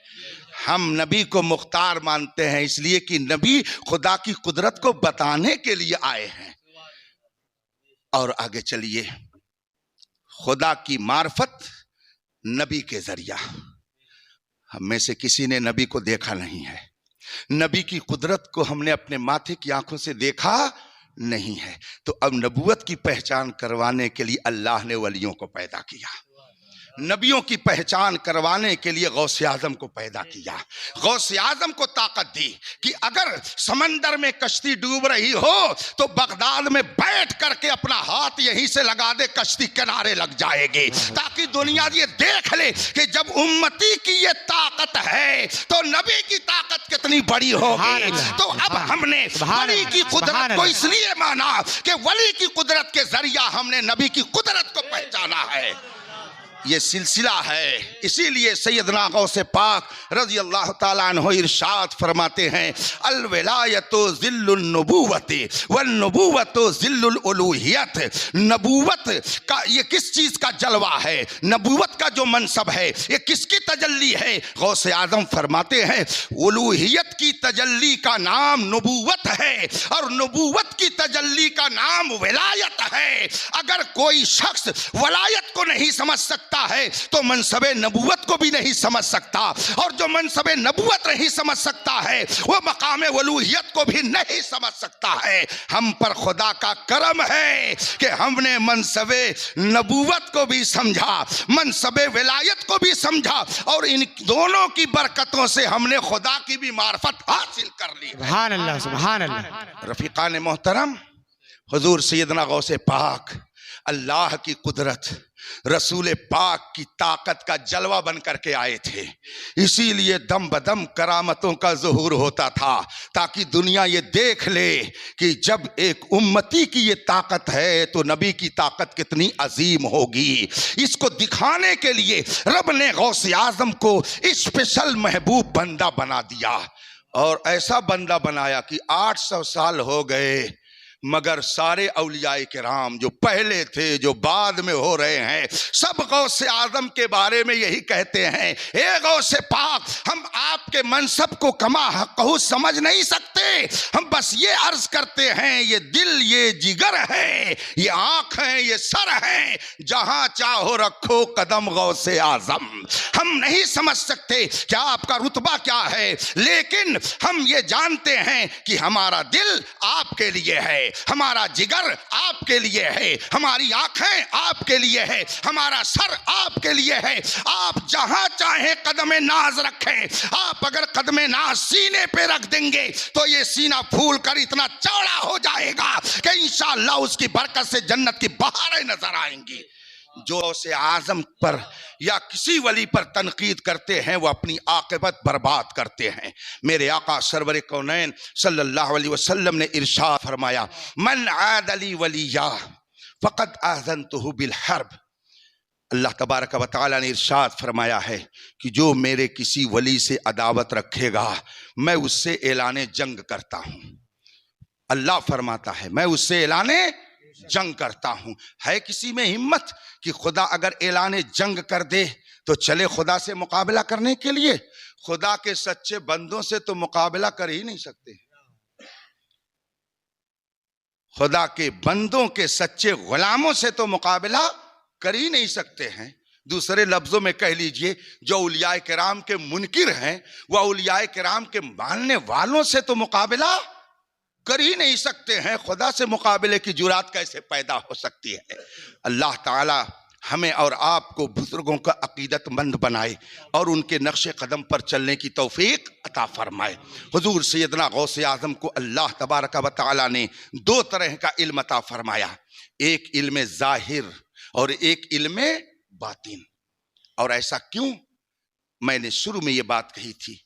ہم نبی کو مختار مانتے ہیں اس لیے کہ نبی خدا کی قدرت کو بتانے کے لیے آئے ہیں۔ اور آگے چلیے، خدا کی معرفت نبی کے ذریعہ، ہم میں سے کسی نے نبی کو دیکھا نہیں ہے، نبی کی قدرت کو ہم نے اپنے ماتھے کی آنکھوں سے دیکھا نہیں ہے، تو اب نبوت کی پہچان کروانے کے لیے اللہ نے ولیوں کو پیدا کیا۔ نبیوں کی پہچان کروانے کے لیے غوث اعظم کو پیدا کیا. غوث اعظم کو طاقت دی کہ اگر سمندر میں کشتی ڈوب رہی ہو تو بغداد میں بیٹھ کر کے اپنا ہاتھ یہیں سے لگا دے, کشتی کنارے لگ جائے گی, تاکہ دنیا یہ دیکھ لے کہ جب امتی کی یہ طاقت ہے تو نبی کی طاقت کتنی بڑی ہوگی. تو اب ہم نے ولی کی قدرت کو اس لیے مانا کہ ولی کی قدرت کے ذریعہ ہم نے نبی کی قدرت کو پہچانا ہے. یہ سلسلہ ہے. اسی لیے سیدنا غوث پاک رضی اللہ تعالیٰ عنہ ارشاد فرماتے ہیں الولایت ذل النبوت والنبوت ذل الالوہیت. نبوت کا یہ کس چیز کا جلوہ ہے, نبوت کا جو منصب ہے یہ کس کی تجلی ہے؟ غوث اعظم فرماتے ہیں الوہیت کی تجلی کا نام نبوت ہے اور نبوت کی تجلی کا نام ولایت ہے. اگر کوئی شخص ولایت کو نہیں سمجھ سکتا ہے تو منصب نبوت کو بھی نہیں سمجھ سکتا, اور جو منصب نبوت نہیں سمجھ سکتا ہے وہ مقام الوہیت کو بھی نہیں سمجھ سکتا ہے. ہم پر خدا کا کرم ہے کہ ہم نے منصب نبوت کو بھی سمجھا, منصب ولایت کو بھی سمجھا, اور ان دونوں کی برکتوں سے ہم نے خدا کی بھی معرفت حاصل کر لی. سبحان اللہ سبحان اللہ. رفیقان محترم, حضور سیدنا غوث پاک اللہ کی قدرت, رسول پاک کی طاقت کا جلوہ بن کر کے آئے تھے. اسی لیے دم بدم کرامتوں کا ظہور ہوتا تھا تاکہ دنیا یہ دیکھ لے کہ جب ایک امتی کی یہ طاقت ہے تو نبی کی طاقت کتنی عظیم ہوگی. اس کو دکھانے کے لیے رب نے غوث اعظم کو اسپیشل محبوب بندہ بنا دیا, اور ایسا بندہ بنایا کہ 800 سال ہو گئے مگر سارے اولیاء کرام جو پہلے تھے جو بعد میں ہو رہے ہیں سب غوث اعظم کے بارے میں یہی کہتے ہیں اے غوث پاک, ہم آپ کے منصب کو کما حقہ سمجھ نہیں سکتے, ہم بس یہ عرض کرتے ہیں یہ دل یہ جگر ہے, یہ آنکھ ہے, یہ سر ہے, جہاں چاہو رکھو قدم غوث اعظم. ہم نہیں سمجھ سکتے کیا آپ کا رتبہ کیا ہے, لیکن ہم یہ جانتے ہیں کہ ہمارا دل آپ کے لیے ہے, ہمارا جگر آپ کے لیے ہے, ہماری آنکھیں آپ کے لیے ہے, ہمارا سر آپ کے لیے ہے. آپ جہاں چاہیں قدم ناز رکھیں, آپ اگر قدم ناز سینے پہ رکھ دیں گے تو یہ سینہ پھول کر اتنا چوڑا ہو جائے گا کہ انشاءاللہ اس کی برکت سے جنت کی بہاریں نظر آئیں گی. جو غوث اعظم پر یا کسی ولی پر تنقید کرتے ہیں وہ اپنی عاقبت برباد کرتے ہیں. میرے آقا سرور کونین صلی اللہ علیہ وسلم نے ارشاد فرمایا من عاد لی ولیہ فقد آذنتہ بالحرب. اللہ تبارک و تعالیٰ نے ارشاد فرمایا ہے کہ جو میرے کسی ولی سے عداوت رکھے گا میں اس سے اعلان جنگ کرتا ہوں. اللہ فرماتا ہے میں اس سے اعلان جنگ کرتا ہوں. ہے کسی میں ہمت کہ خدا اگر اعلان جنگ کر دے تو چلے خدا سے مقابلہ کرنے کے لیے؟ خدا کے سچے بندوں سے تو مقابلہ کر ہی نہیں سکتے, خدا کے بندوں کے سچے غلاموں سے تو مقابلہ کر ہی نہیں سکتے ہیں. دوسرے لفظوں میں کہہ لیجئے جو اولیاء کرام کے منکر ہیں وہ اولیاء کرام کے ماننے والوں سے تو مقابلہ کر ہی نہیں سکتے ہیں. خدا سے مقابلے کی جرات کیسے پیدا ہو سکتی ہے؟ اللہ تعالی ہمیں اور آپ کو بزرگوں کا عقیدت مند بنائے اور ان کے نقش قدم پر چلنے کی توفیق عطا فرمائے. حضور سیدنا غوث اعظم کو اللہ تبارک و تعالی نے 2 طرح کا علم عطا فرمایا, ایک علم ظاہر اور ایک علم باطن. اور ایسا کیوں؟ میں نے شروع میں یہ بات کہی تھی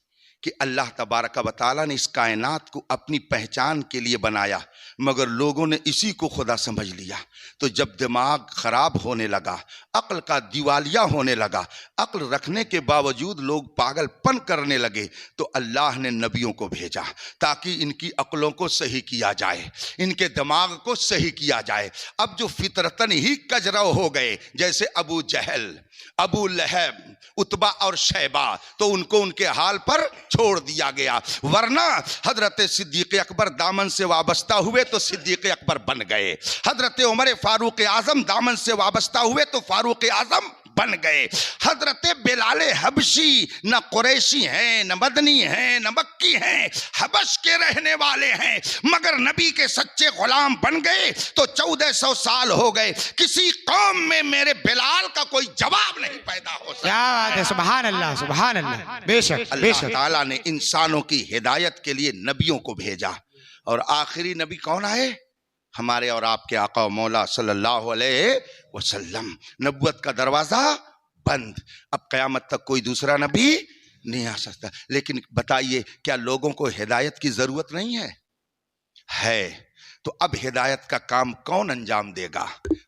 کہ اللہ تبارک و تعالیٰ نے اس کائنات کو اپنی پہچان کے لیے بنایا مگر لوگوں نے اسی کو خدا سمجھ لیا. تو جب دماغ خراب ہونے لگا, عقل کا دیوالیہ ہونے لگا, عقل رکھنے کے باوجود لوگ پاگل پن کرنے لگے تو اللہ نے نبیوں کو بھیجا تاکہ ان کی عقلوں کو صحیح کیا جائے, ان کے دماغ کو صحیح کیا جائے. اب جو فطرتاً ہی کجرو ہو گئے جیسے ابو جہل, ابو لہب, عتبہ اور شیبہ, تو ان کو ان کے حال پر چھوڑ دیا گیا. ورنہ حضرت صدیق اکبر دامن سے وابستہ ہوئے تو صدیق اکبر بن گئے, حضرت عمر فاروق اعظم دامن سے وابستہ ہوئے تو فاروق اعظم بن گئے. حضرت بلال حبشی نہ قریشی ہیں، نہ مدنی ہیں، نہ مکی ہیں، حبش کے رہنے والے ہیں، مگر نبی کے سچے غلام بن گئے تو 1400 سال ہو گئے. کسی قوم میں میرے بلال کا کوئی جواب نہیں پیدا ہو سکتا. کیا بات ہے، سبحان اللہ سبحان اللہ. بے شک بے اللہ شک. تعالیٰ نے انسانوں کی ہدایت کے لیے نبیوں کو بھیجا، اور آخری نبی کون آئے؟ ہمارے اور آپ کے آقا و مولا صلی اللہ علیہ وسلم. نبوت کا دروازہ بند، اب قیامت تک کوئی دوسرا نبی نہیں آ سکتا. لیکن بتائیے کیا لوگوں کو ہدایت کی ضرورت نہیں ہے؟ تو اب ہدایت کا کام کون انجام دے گا؟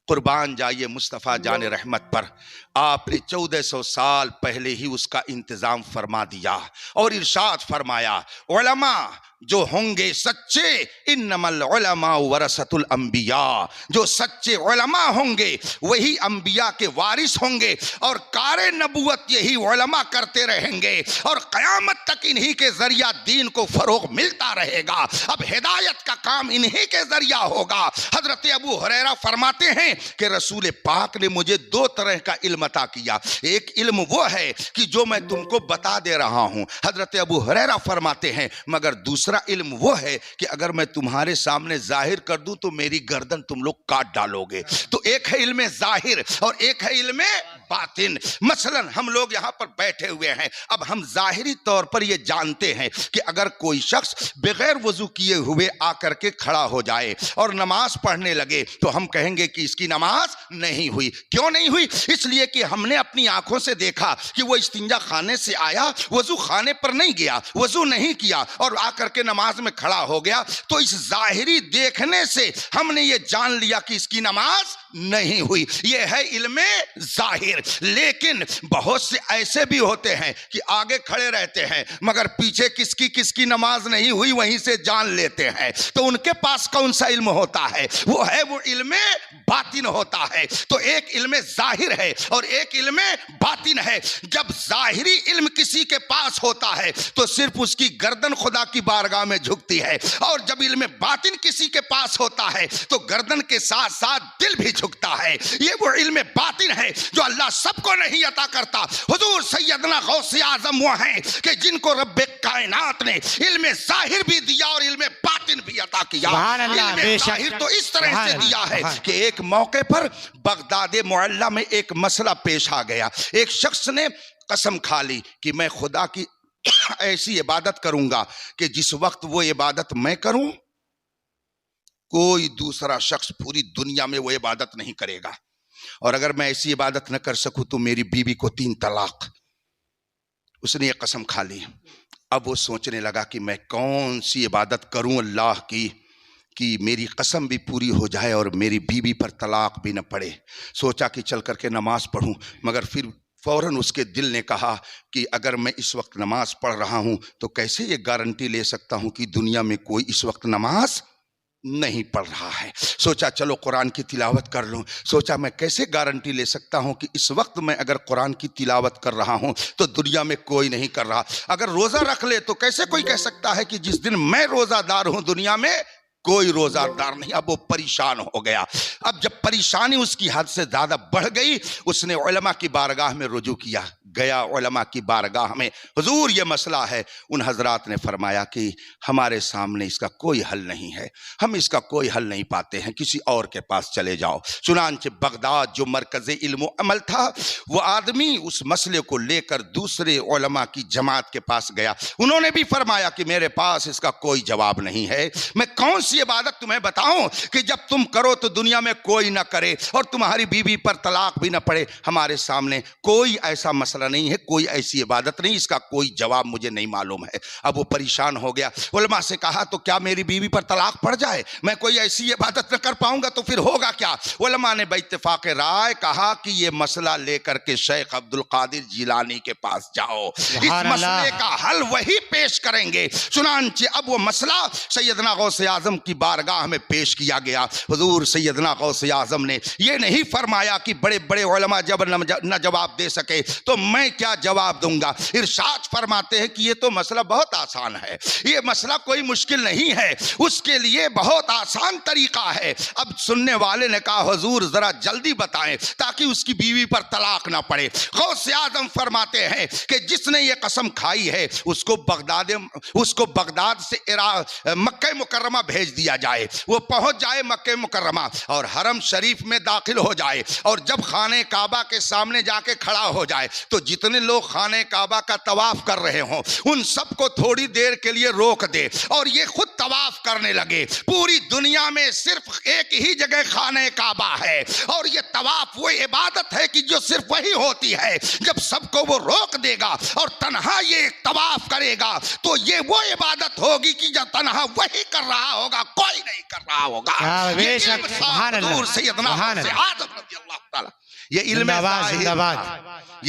قربان جائیے مصطفیٰ جان رحمت پر. آپ نے 1400 سال پہلے ہی اس کا انتظام فرما دیا اور ارشاد فرمایا علماء جو ہوں گے سچے، انما العلماء ورثۃ الانبیاء، جو سچے علماء ہوں گے وہی انبیاء کے وارث ہوں گے، اور کار نبوت یہی علماء کرتے رہیں گے، اور قیامت تک انہی کے ذریعہ دین کو فروغ ملتا رہے گا. اب ہدایت کا کام انہی کے ذریعہ ہوگا. حضرت ابو ہریرہ فرماتے ہیں کہ رسول پاک نے مجھے 2 طرح کا علم عطا کیا. ایک علم وہ ہے کہ جو میں تم کو بتا دے رہا ہوں، حضرت ابو ہریرہ فرماتے ہیں، مگر دوسرا علم وہ ہے کہ اگر میں تمہارے سامنے ظاہر کر دوں تو میری گردن تم لوگ کاٹ ڈالو گے. تو ایک ہے علم ظاہر اور ایک ہے علم باطن. مثلا ہم لوگ یہاں پر بیٹھے ہوئے ہیں، اب ہم ظاہری طور پر یہ جانتے ہیں کہ اگر کوئی شخص بغیر وضو کیے ہوئے آ کر کے کھڑا ہو جائے اور نماز پڑھنے لگے تو ہم کہیں گے کہ اس کی نماز نہیں ہوئی. کیوں نہیں ہوئی؟ اس لیے کہ ہم نے اپنی آنکھوں سے دیکھا کہ وہ استنجا خانے سے آیا، وضو خانے پر نہیں گیا، وضو نہیں کیا اور آ کر کے نماز میں کھڑا ہو گیا. تو اس ظاہری دیکھنے سے ہم نے یہ جان لیا کہ اس کی نماز نہیں ہوئی. یہ ہے علم ظاہر. لیکن بہت سے ایسے بھی ہوتے ہیں کہ آگے کھڑے رہتے ہیں مگر پیچھے کس کی نماز نہیں ہوئی وہیں سے جان لیتے ہیں. تو ان کے پاس کون سا علم ہوتا ہے؟ وہ علم باطن ہوتا ہے. تو ایک علم ظاہر ہے اور ایک علم باطن ہے. جب ظاہری علم کسی کے پاس ہوتا ہے تو صرف اس کی گردن خدا کی بارگاہ میں جھکتی ہے، اور جب علم باطن کسی کے پاس ہوتا ہے تو گردن کے ساتھ ساتھ دل بھی جھکتا ہے. یہ وہ علم باطن ہے جو اللہ سب کو نہیں عطا کرتا. حضور سیدنا غوث اعظم وہ ہیں کہ جن کو رب کائنات نے علم ظاہر بھی دیا اور علم باطن بھی عطا کیا. علم ظاہر تو اس طرح سے دیا ہے کہ ایک موقع پر بغداد معلیٰ میں ایک مسئلہ پیش آ گیا. ایک شخص نے قسم کھا لی کہ میں خدا کی ایسی عبادت کروں گا کہ جس وقت وہ عبادت میں کروں کوئی دوسرا شخص پوری دنیا میں وہ عبادت نہیں کرے گا، اور اگر میں ایسی عبادت نہ کر سکوں تو میری بیوی کو 3 طلاق. اس نے یہ قسم کھا لی. اب وہ سوچنے لگا کہ میں کون سی عبادت کروں اللہ کی کہ میری قسم بھی پوری ہو جائے اور میری بیوی پر طلاق بھی نہ پڑے. سوچا کہ چل کر کے نماز پڑھوں، مگر پھر فوراً اس کے دل نے کہا کہ اگر میں اس وقت نماز پڑھ رہا ہوں تو کیسے یہ گارنٹی لے سکتا ہوں کہ دنیا میں کوئی اس وقت نماز نہیں پڑھ رہا ہے. سوچا چلو قرآن کی تلاوت کر لوں. سوچا میں کیسے گارنٹی لے سکتا ہوں کہ اس وقت میں اگر قرآن کی تلاوت کر رہا ہوں تو دنیا میں کوئی نہیں کر رہا. اگر روزہ رکھ لے تو کیسے کوئی کہہ سکتا ہے کہ جس دن میں روزہ دار ہوں دنیا میں کوئی روزہ دار نہیں. اب وہ پریشان ہو گیا. اب جب پریشانی اس کی حد سے زیادہ بڑھ گئی اس نے علماء کی بارگاہ میں رجوع کیا. گیا علماء کی بارگاہ میں، حضور یہ مسئلہ ہے. ان حضرات نے فرمایا کہ ہمارے سامنے اس کا کوئی حل نہیں ہے، ہم اس کا کوئی حل نہیں پاتے ہیں، کسی اور کے پاس چلے جاؤ. چنانچہ بغداد جو مرکز علم و عمل تھا وہ آدمی اس مسئلے کو لے کر دوسرے علماء کی جماعت کے پاس گیا. انہوں نے بھی فرمایا کہ میرے پاس اس کا کوئی جواب نہیں ہے. میں کون سی عبادت تمہیں بتاؤں کہ جب تم کرو تو دنیا میں کوئی نہ کرے اور تمہاری بیوی پر طلاق بھی نہ پڑے؟ ہمارے سامنے کوئی ایسا مسئلہ نہیں ہے، کوئی ایسی عبادت نہیں، اس کا کوئی جواب مجھے نہیں معلوم ہے. اب وہ پریشان ہو گیا. علماء سے کہا تو کیا میری بیوی پر طلاق پڑ جائے، میں کوئی ایسی عبادت نہ کر پاؤں گا تو پھر ہوگا کیا؟ علماء نے باتفاق رائے کہا کہ یہ مسئلہ لے کر کے شیخ عبد القادر جیلانی کے پاس جاؤ، اس مسئلے کا حل وہی پیش کریں گے. چنانچہ اب وہ مسئلہ سیدنا غوث اعظم کی بارگاہ میں پیش کیا گیا۔ حضور سیدنا غوث اعظم نے یہ نہیں فرمایا کہ بڑے بڑے علماء جب نہ جواب دے سکے تو میں کیا جواب دوں گا۔ ارشاد فرماتے ہیں کہ یہ تو مسئلہ بہت آسان ہے، یہ مسئلہ کوئی مشکل نہیں ہے، اس کے لیے بہت آسان طریقہ ہے۔ اب سننے والے نے کہا حضور ذرا جلدی بتائیں تاکہ اس کی بیوی پر طلاق نہ پڑے۔ غوث اعظم فرماتے ہیں کہ جس نے یہ قسم کھائی ہے اس کو بغداد سے مکہ مکرمہ بھیج دیا جائے، وہ پہنچ جائے مکہ مکرمہ اور حرم شریف میں داخل ہو جائے، اور جب خانہ کعبہ کے سامنے جا کے کھڑا ہو جائے تو جتنے لوگ خانہ کعبہ کا طواف کر رہے ہوں ان سب کو تھوڑی دیر کے لیے روک دے اور یہ خود طواف کرنے لگے۔ پوری دنیا میں صرف ایک ہی جگہ خانہ کعبہ ہے، اور یہ طواف وہ عبادت ہے کہ جو صرف وہی ہوتی ہے۔ جب سب کو وہ روک دے گا اور تنہا یہ طواف کرے گا تو یہ وہ عبادت ہوگی کہ جو تنہا وہی کر رہا ہوگا، کوئی نہیں کر رہا ہوگا۔ بے شک، سبحان اللہ، سبحان اللہ۔ یہ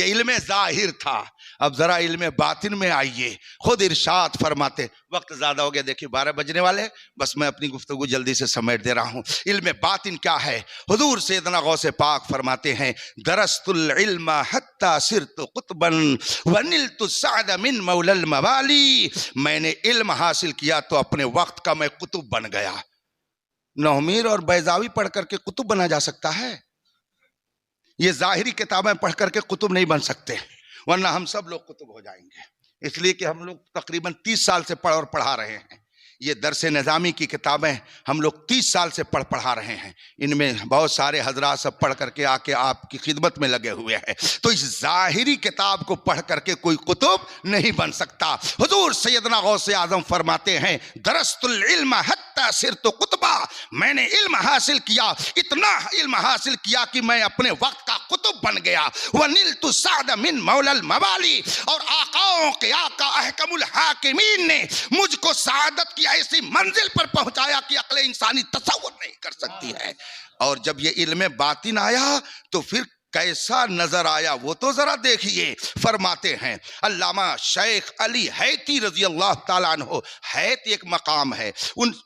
علم ظاہر تھا۔ اب ذرا علم باطن میں آئیے، خود ارشاد فرماتے، وقت زیادہ ہو گیا، دیکھیے 12 بجنے والے، بس میں اپنی گفتگو جلدی سے سمیٹ دے رہا ہوں۔ علم باطن کیا ہے؟ حضور سیدنا غوث پاک فرماتے ہیں درست العلم حتی صرت قطبا ونلت السعد من مولا الموالی، میں نے علم حاصل کیا تو اپنے وقت کا میں قطب بن گیا۔ نومیر اور بیضاوی پڑھ کر کے قطب بنا جا سکتا ہے؟ یہ ظاہری کتابیں پڑھ کر کے قطب نہیں بن سکتے، ورنہ ہم سب لوگ قطب ہو جائیں گے۔ اس لیے کہ ہم لوگ تقریباً 30 سال سے پڑھ اور پڑھا رہے ہیں۔ یہ درس نظامی کی کتابیں ہم لوگ 30 سال سے پڑھا رہے ہیں، ان میں بہت سارے حضرات سب پڑھ کر کے آ کے آپ کی خدمت میں لگے ہوئے ہیں۔ تو اس ظاہری کتاب کو پڑھ کر کے کوئی قطب نہیں بن سکتا۔ حضور سیدنا غوث اعظم فرماتے ہیں درست العلم حتی صرت قطبا، میں نے علم حاصل کیا، اتنا علم حاصل کیا کہ میں اپنے وقت کا قطب بن گیا۔ وَنِلْتُ السَّعْدَ مِن مَوْلَى الْمَوَالِي، اور آقاؤں کے آقا احکم الحاکمین نے مجھ کو سعادت کی ایسی منزل پر پہنچایا کہ عقل انسانی تصور نہیں کر سکتی ہے۔ اور جب یہ علم باطن آیا تو پھر کیسا نظر آیا وہ تو ذرا دیکھیے۔ فرماتے ہیں علامہ شیخ علی حیتی رضی اللہ تعالیٰ عنہ، حیت ایک مقام ہے،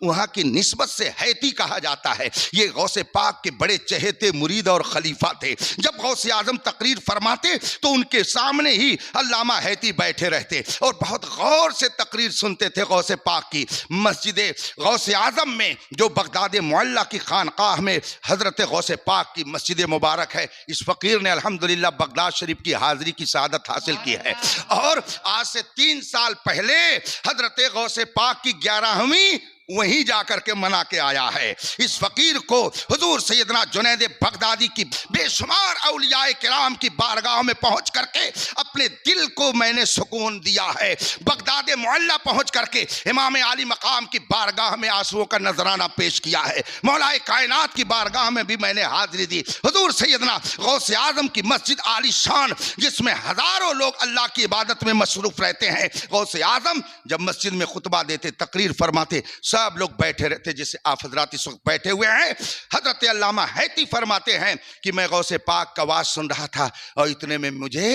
وہاں کی نسبت سے حیتی کہا جاتا ہے۔ یہ غوث پاک کے بڑے چہیتے مرید اور خلیفہ تھے۔ جب غوث اعظم تقریر فرماتے تو ان کے سامنے ہی علامہ حیتی بیٹھے رہتے اور بہت غور سے تقریر سنتے تھے غوث پاک کی۔ مسجد غوث اعظم میں جو بغداد معلیٰ کی خانقاہ میں حضرت غوث پاک کی مسجد مبارک ہے، اس فقیر نے الحمدللہ بغداد شریف کی حاضری کی سعادت حاصل کی ہے، اور آج سے 3 سال پہلے حضرت غوث پاک کی 11ویں وہیں جا کر کے منا کے آیا ہے۔ اس فقیر کو حضور سیدنا جنید بغدادی کی بے شمار اولیاء کرام کی بارگاہ میں پہنچ کر کے اپنے دل کو میں نے سکون دیا ہے۔ بغداد معلیٰ پہنچ کر کے امام عالی مقام کی بارگاہ میں آنسوؤں کا نذرانہ پیش کیا ہے۔ مولا کائنات کی بارگاہ میں بھی میں نے حاضری دی۔ حضور سیدنا غوث اعظم کی مسجد عالی شان جس میں ہزاروں لوگ اللہ کی عبادت میں مصروف رہتے ہیں، غوث اعظم جب مسجد میں خطبہ دیتے، تقریر فرماتے، سب لوگ بیٹھے رہتے جیسے آپ حضرات اس وقت بیٹھے ہوئے ہیں۔ حضرت علامہ حیتی فرماتے ہیں کہ میں غوث پاک کا واعظ سن رہا تھا اور اتنے میں مجھے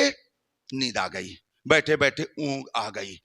نیند آ گئی، بیٹھے بیٹھے اونگ آ گئی۔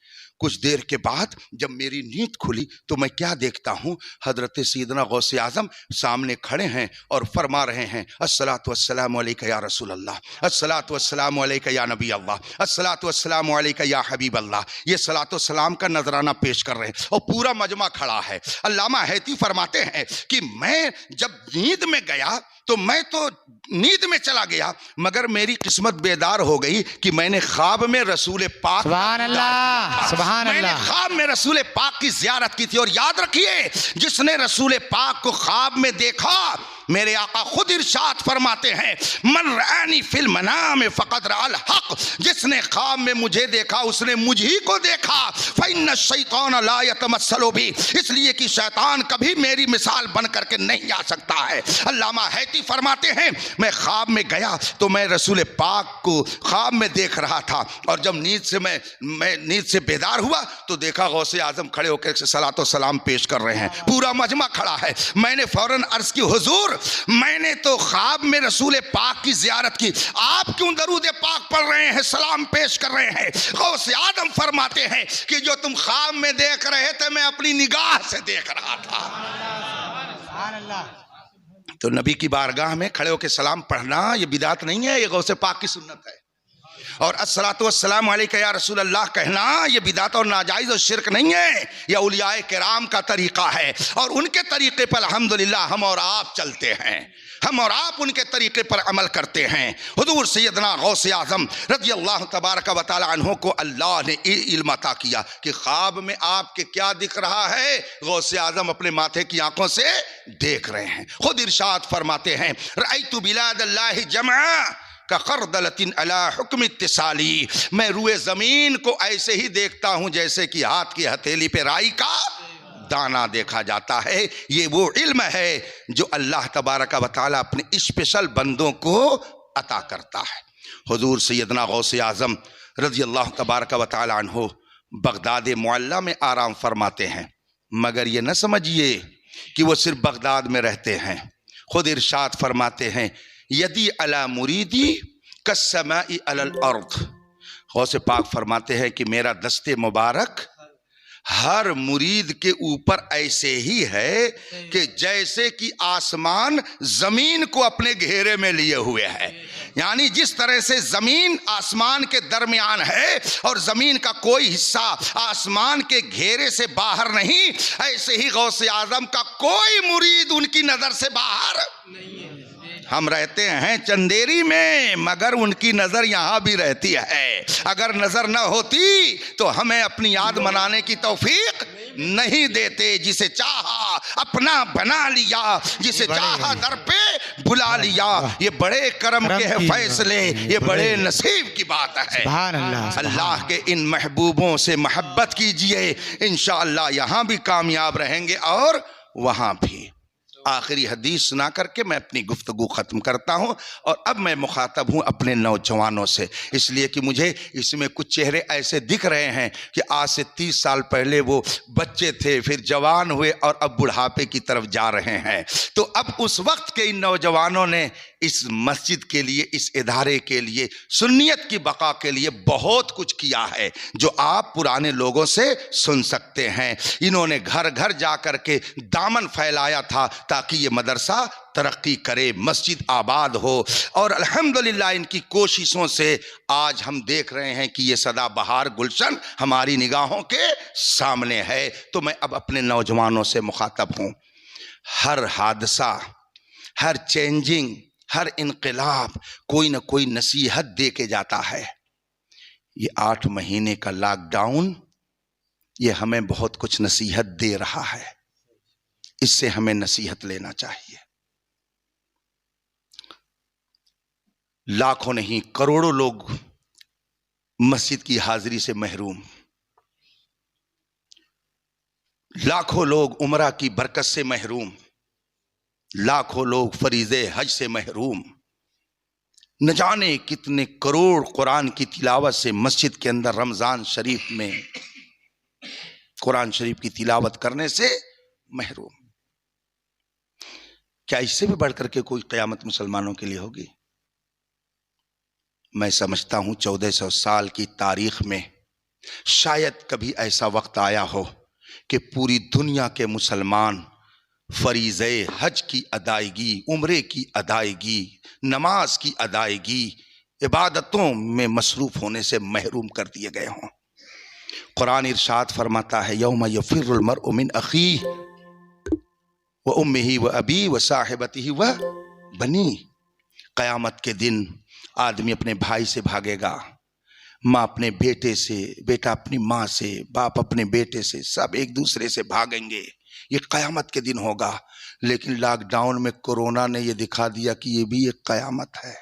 کچھ دیر کے بعد جب میری نیند کھلی تو میں کیا دیکھتا ہوں، حضرت سیدنا غوث اعظم سامنے کھڑے ہیں اور فرما رہے ہیں الصلاۃ والسلام علیک یا رسول اللہ، الصلاۃ والسلام علیک یا نبی اللہ، الصلاۃ والسلام علیک یا حبیب اللہ۔ یہ صلاۃ والسلام کا نذرانہ پیش کر رہے ہیں اور پورا مجمع کھڑا ہے۔ علامہ حیتی فرماتے ہیں کہ میں جب نیند میں گیا تو میں تو نیند میں چلا گیا، مگر میری قسمت بیدار ہو گئی کہ میں نے خواب میں رسول پاک سبحان اللہ، سبحان میں نے اللہ، خواب میں رسول پاک کی زیارت کی تھی۔ اور یاد رکھیے جس نے رسول پاک کو خواب میں دیکھا، میرے آقا خود ارشاد فرماتے ہیں من رآنی فی المنام فقد رأى الحق، جس نے خواب میں مجھے دیکھا اس نے مجھی کو دیکھا۔ فإن الشیطان لا يتمثل بی، اس لیے کہ شیطان کبھی میری مثال بن کر کے نہیں آ سکتا ہے۔ علامہ حیتی فرماتے ہیں میں خواب میں گیا تو میں رسول پاک کو خواب میں دیکھ رہا تھا، اور جب نیند سے بیدار ہوا تو دیکھا غوث اعظم کھڑے ہو کے صلاۃ و سلام پیش کر رہے ہیں، پورا مجمع کھڑا ہے۔ میں نے فوراً عرض کی حضور میں نے تو خواب میں رسول پاک کی زیارت کی، آپ کیوں درود پاک پڑھ رہے ہیں، سلام پیش کر رہے ہیں؟ غوث اعظم فرماتے ہیں کہ جو تم خواب میں دیکھ رہے تھے میں اپنی نگاہ سے دیکھ رہا تھا۔ سبحان اللہ۔ تو نبی کی بارگاہ میں کھڑے ہو کے سلام پڑھنا یہ بدعت نہیں ہے، یہ غوث پاک کی سنت ہے۔ اور الصلاۃ والسلام علیک یا رسول اللہ کہنا یہ بدعت اور ناجائز اور شرک نہیں ہے، یہ اولیاء کرام کا طریقہ ہے، اور ان کے طریقے پر الحمدللہ ہم اور آپ چلتے ہیں، ہم اور آپ ان کے طریقے پر عمل کرتے ہیں۔ حضور سیدنا غوث اعظم رضی اللہ تبارک و تعالی عنہ کو اللہ نے علم عطا کیا کہ خواب میں آپ کے کیا دکھ رہا ہے، غوث اعظم اپنے ماتھے کی آنکھوں سے دیکھ رہے ہیں۔ خود ارشاد فرماتے ہیں رأیت بلاد اللہ جمعا کخردلۃ علی حکم اتصالی، میں روئے زمین کو ایسے ہی دیکھتا ہوں جیسے کہ ہاتھ کی ہتھیلی پہ رائی کا دانا دیکھا جاتا ہے۔ یہ وہ علم ہے جو اللہ تبارک و تعالی اپنے اسپیشل بندوں کو عطا کرتا ہے۔ حضور سیدنا غوث اعظم رضی اللہ تبارک و تعالی عنہ بغداد معلیٰ میں آرام فرماتے ہیں، مگر یہ نہ سمجھیے کہ وہ صرف بغداد میں رہتے ہیں۔ خود ارشاد فرماتے ہیں یدی علی مریدی کالسماء علی الارض، غوث پاک فرماتے ہیں کہ میرا دست مبارک ہر مرید کے اوپر ایسے ہی ہے کہ جیسے کہ آسمان زمین کو اپنے گھیرے میں لیے ہوئے ہے، یعنی جس طرح سے زمین آسمان کے درمیان ہے اور زمین کا کوئی حصہ آسمان کے گھیرے سے باہر نہیں، ایسے ہی غوث اعظم کا کوئی مرید ان کی نظر سے باہر نہیں ہے۔ ہم رہتے ہیں چندیری میں مگر ان کی نظر یہاں بھی رہتی ہے، اگر نظر نہ ہوتی تو ہمیں اپنی یاد منانے کی توفیق نہیں دیتے۔ جسے چاہا اپنا بنا لیا، جسے چاہا در پہ بلا لیا، یہ بڑے کرم کے ہیں فیصلے، یہ بڑے نصیب کی بات ہے۔ سبحان اللہ۔ اللہ کے ان محبوبوں سے محبت کیجئے، انشاءاللہ یہاں بھی کامیاب رہیں گے اور وہاں بھی۔ آخری حدیث سنا کر کے میں اپنی گفتگو ختم کرتا ہوں، اور اب میں مخاطب ہوں اپنے نوجوانوں سے، اس لیے کہ مجھے اس میں کچھ چہرے ایسے دکھ رہے ہیں کہ آج سے 30 سال پہلے وہ بچے تھے، پھر جوان ہوئے اور اب بڑھاپے کی طرف جا رہے ہیں۔ تو اب اس وقت کے ان نوجوانوں نے اس مسجد کے لیے، اس ادارے کے لیے، سنیت کی بقا کے لیے بہت کچھ کیا ہے جو آپ پرانے لوگوں سے سن سکتے ہیں۔ انہوں نے گھر گھر جا کر کے دامن پھیلایا تھا تاکہ یہ مدرسہ ترقی کرے، مسجد آباد ہو، اور الحمدللہ ان کی کوششوں سے آج ہم دیکھ رہے ہیں کہ یہ سدا بہار گلشن ہماری نگاہوں کے سامنے ہے۔ تو میں اب اپنے نوجوانوں سے مخاطب ہوں، ہر حادثہ، ہر چینجنگ، ہر انقلاب کوئی نہ کوئی نصیحت دے کے جاتا ہے۔ یہ 8 مہینے کا لاک ڈاؤن یہ ہمیں بہت کچھ نصیحت دے رہا ہے، اس سے ہمیں نصیحت لینا چاہیے۔ لاکھوں نہیں کروڑوں لوگ مسجد کی حاضری سے محروم، لاکھوں لوگ عمرہ کی برکت سے محروم، لاکھوں لوگ فریضے حج سے محروم، نہ جانے کتنے کروڑ قرآن کی تلاوت سے مسجد کے اندر رمضان شریف میں قرآن شریف کی تلاوت کرنے سے محروم۔ کیا اس سے بھی بڑھ کر کے کوئی قیامت مسلمانوں کے لیے ہوگی؟ میں سمجھتا ہوں 1400 سال کی تاریخ میں شاید کبھی ایسا وقت آیا ہو کہ پوری دنیا کے مسلمان فریضے حج کی ادائیگی، عمرے کی ادائیگی، نماز کی ادائیگی، عبادتوں میں مصروف ہونے سے محروم کر دیے گئے ہوں۔ قرآن ارشاد فرماتا ہے یوم یفر المرء من اخیہ وامہ وابیہ وصاحبتہ وبنیہ، قیامت کے دن آدمی اپنے بھائی سے بھاگے گا، ماں اپنے بیٹے سے، بیٹا اپنی ماں سے، باپ اپنے بیٹے سے، سب ایک دوسرے سے بھاگیں گے۔ یہ قیامت کے دن ہوگا، لیکن لاک ڈاؤن میں کورونا نے یہ دکھا دیا کہ یہ بھی ایک قیامت ہے۔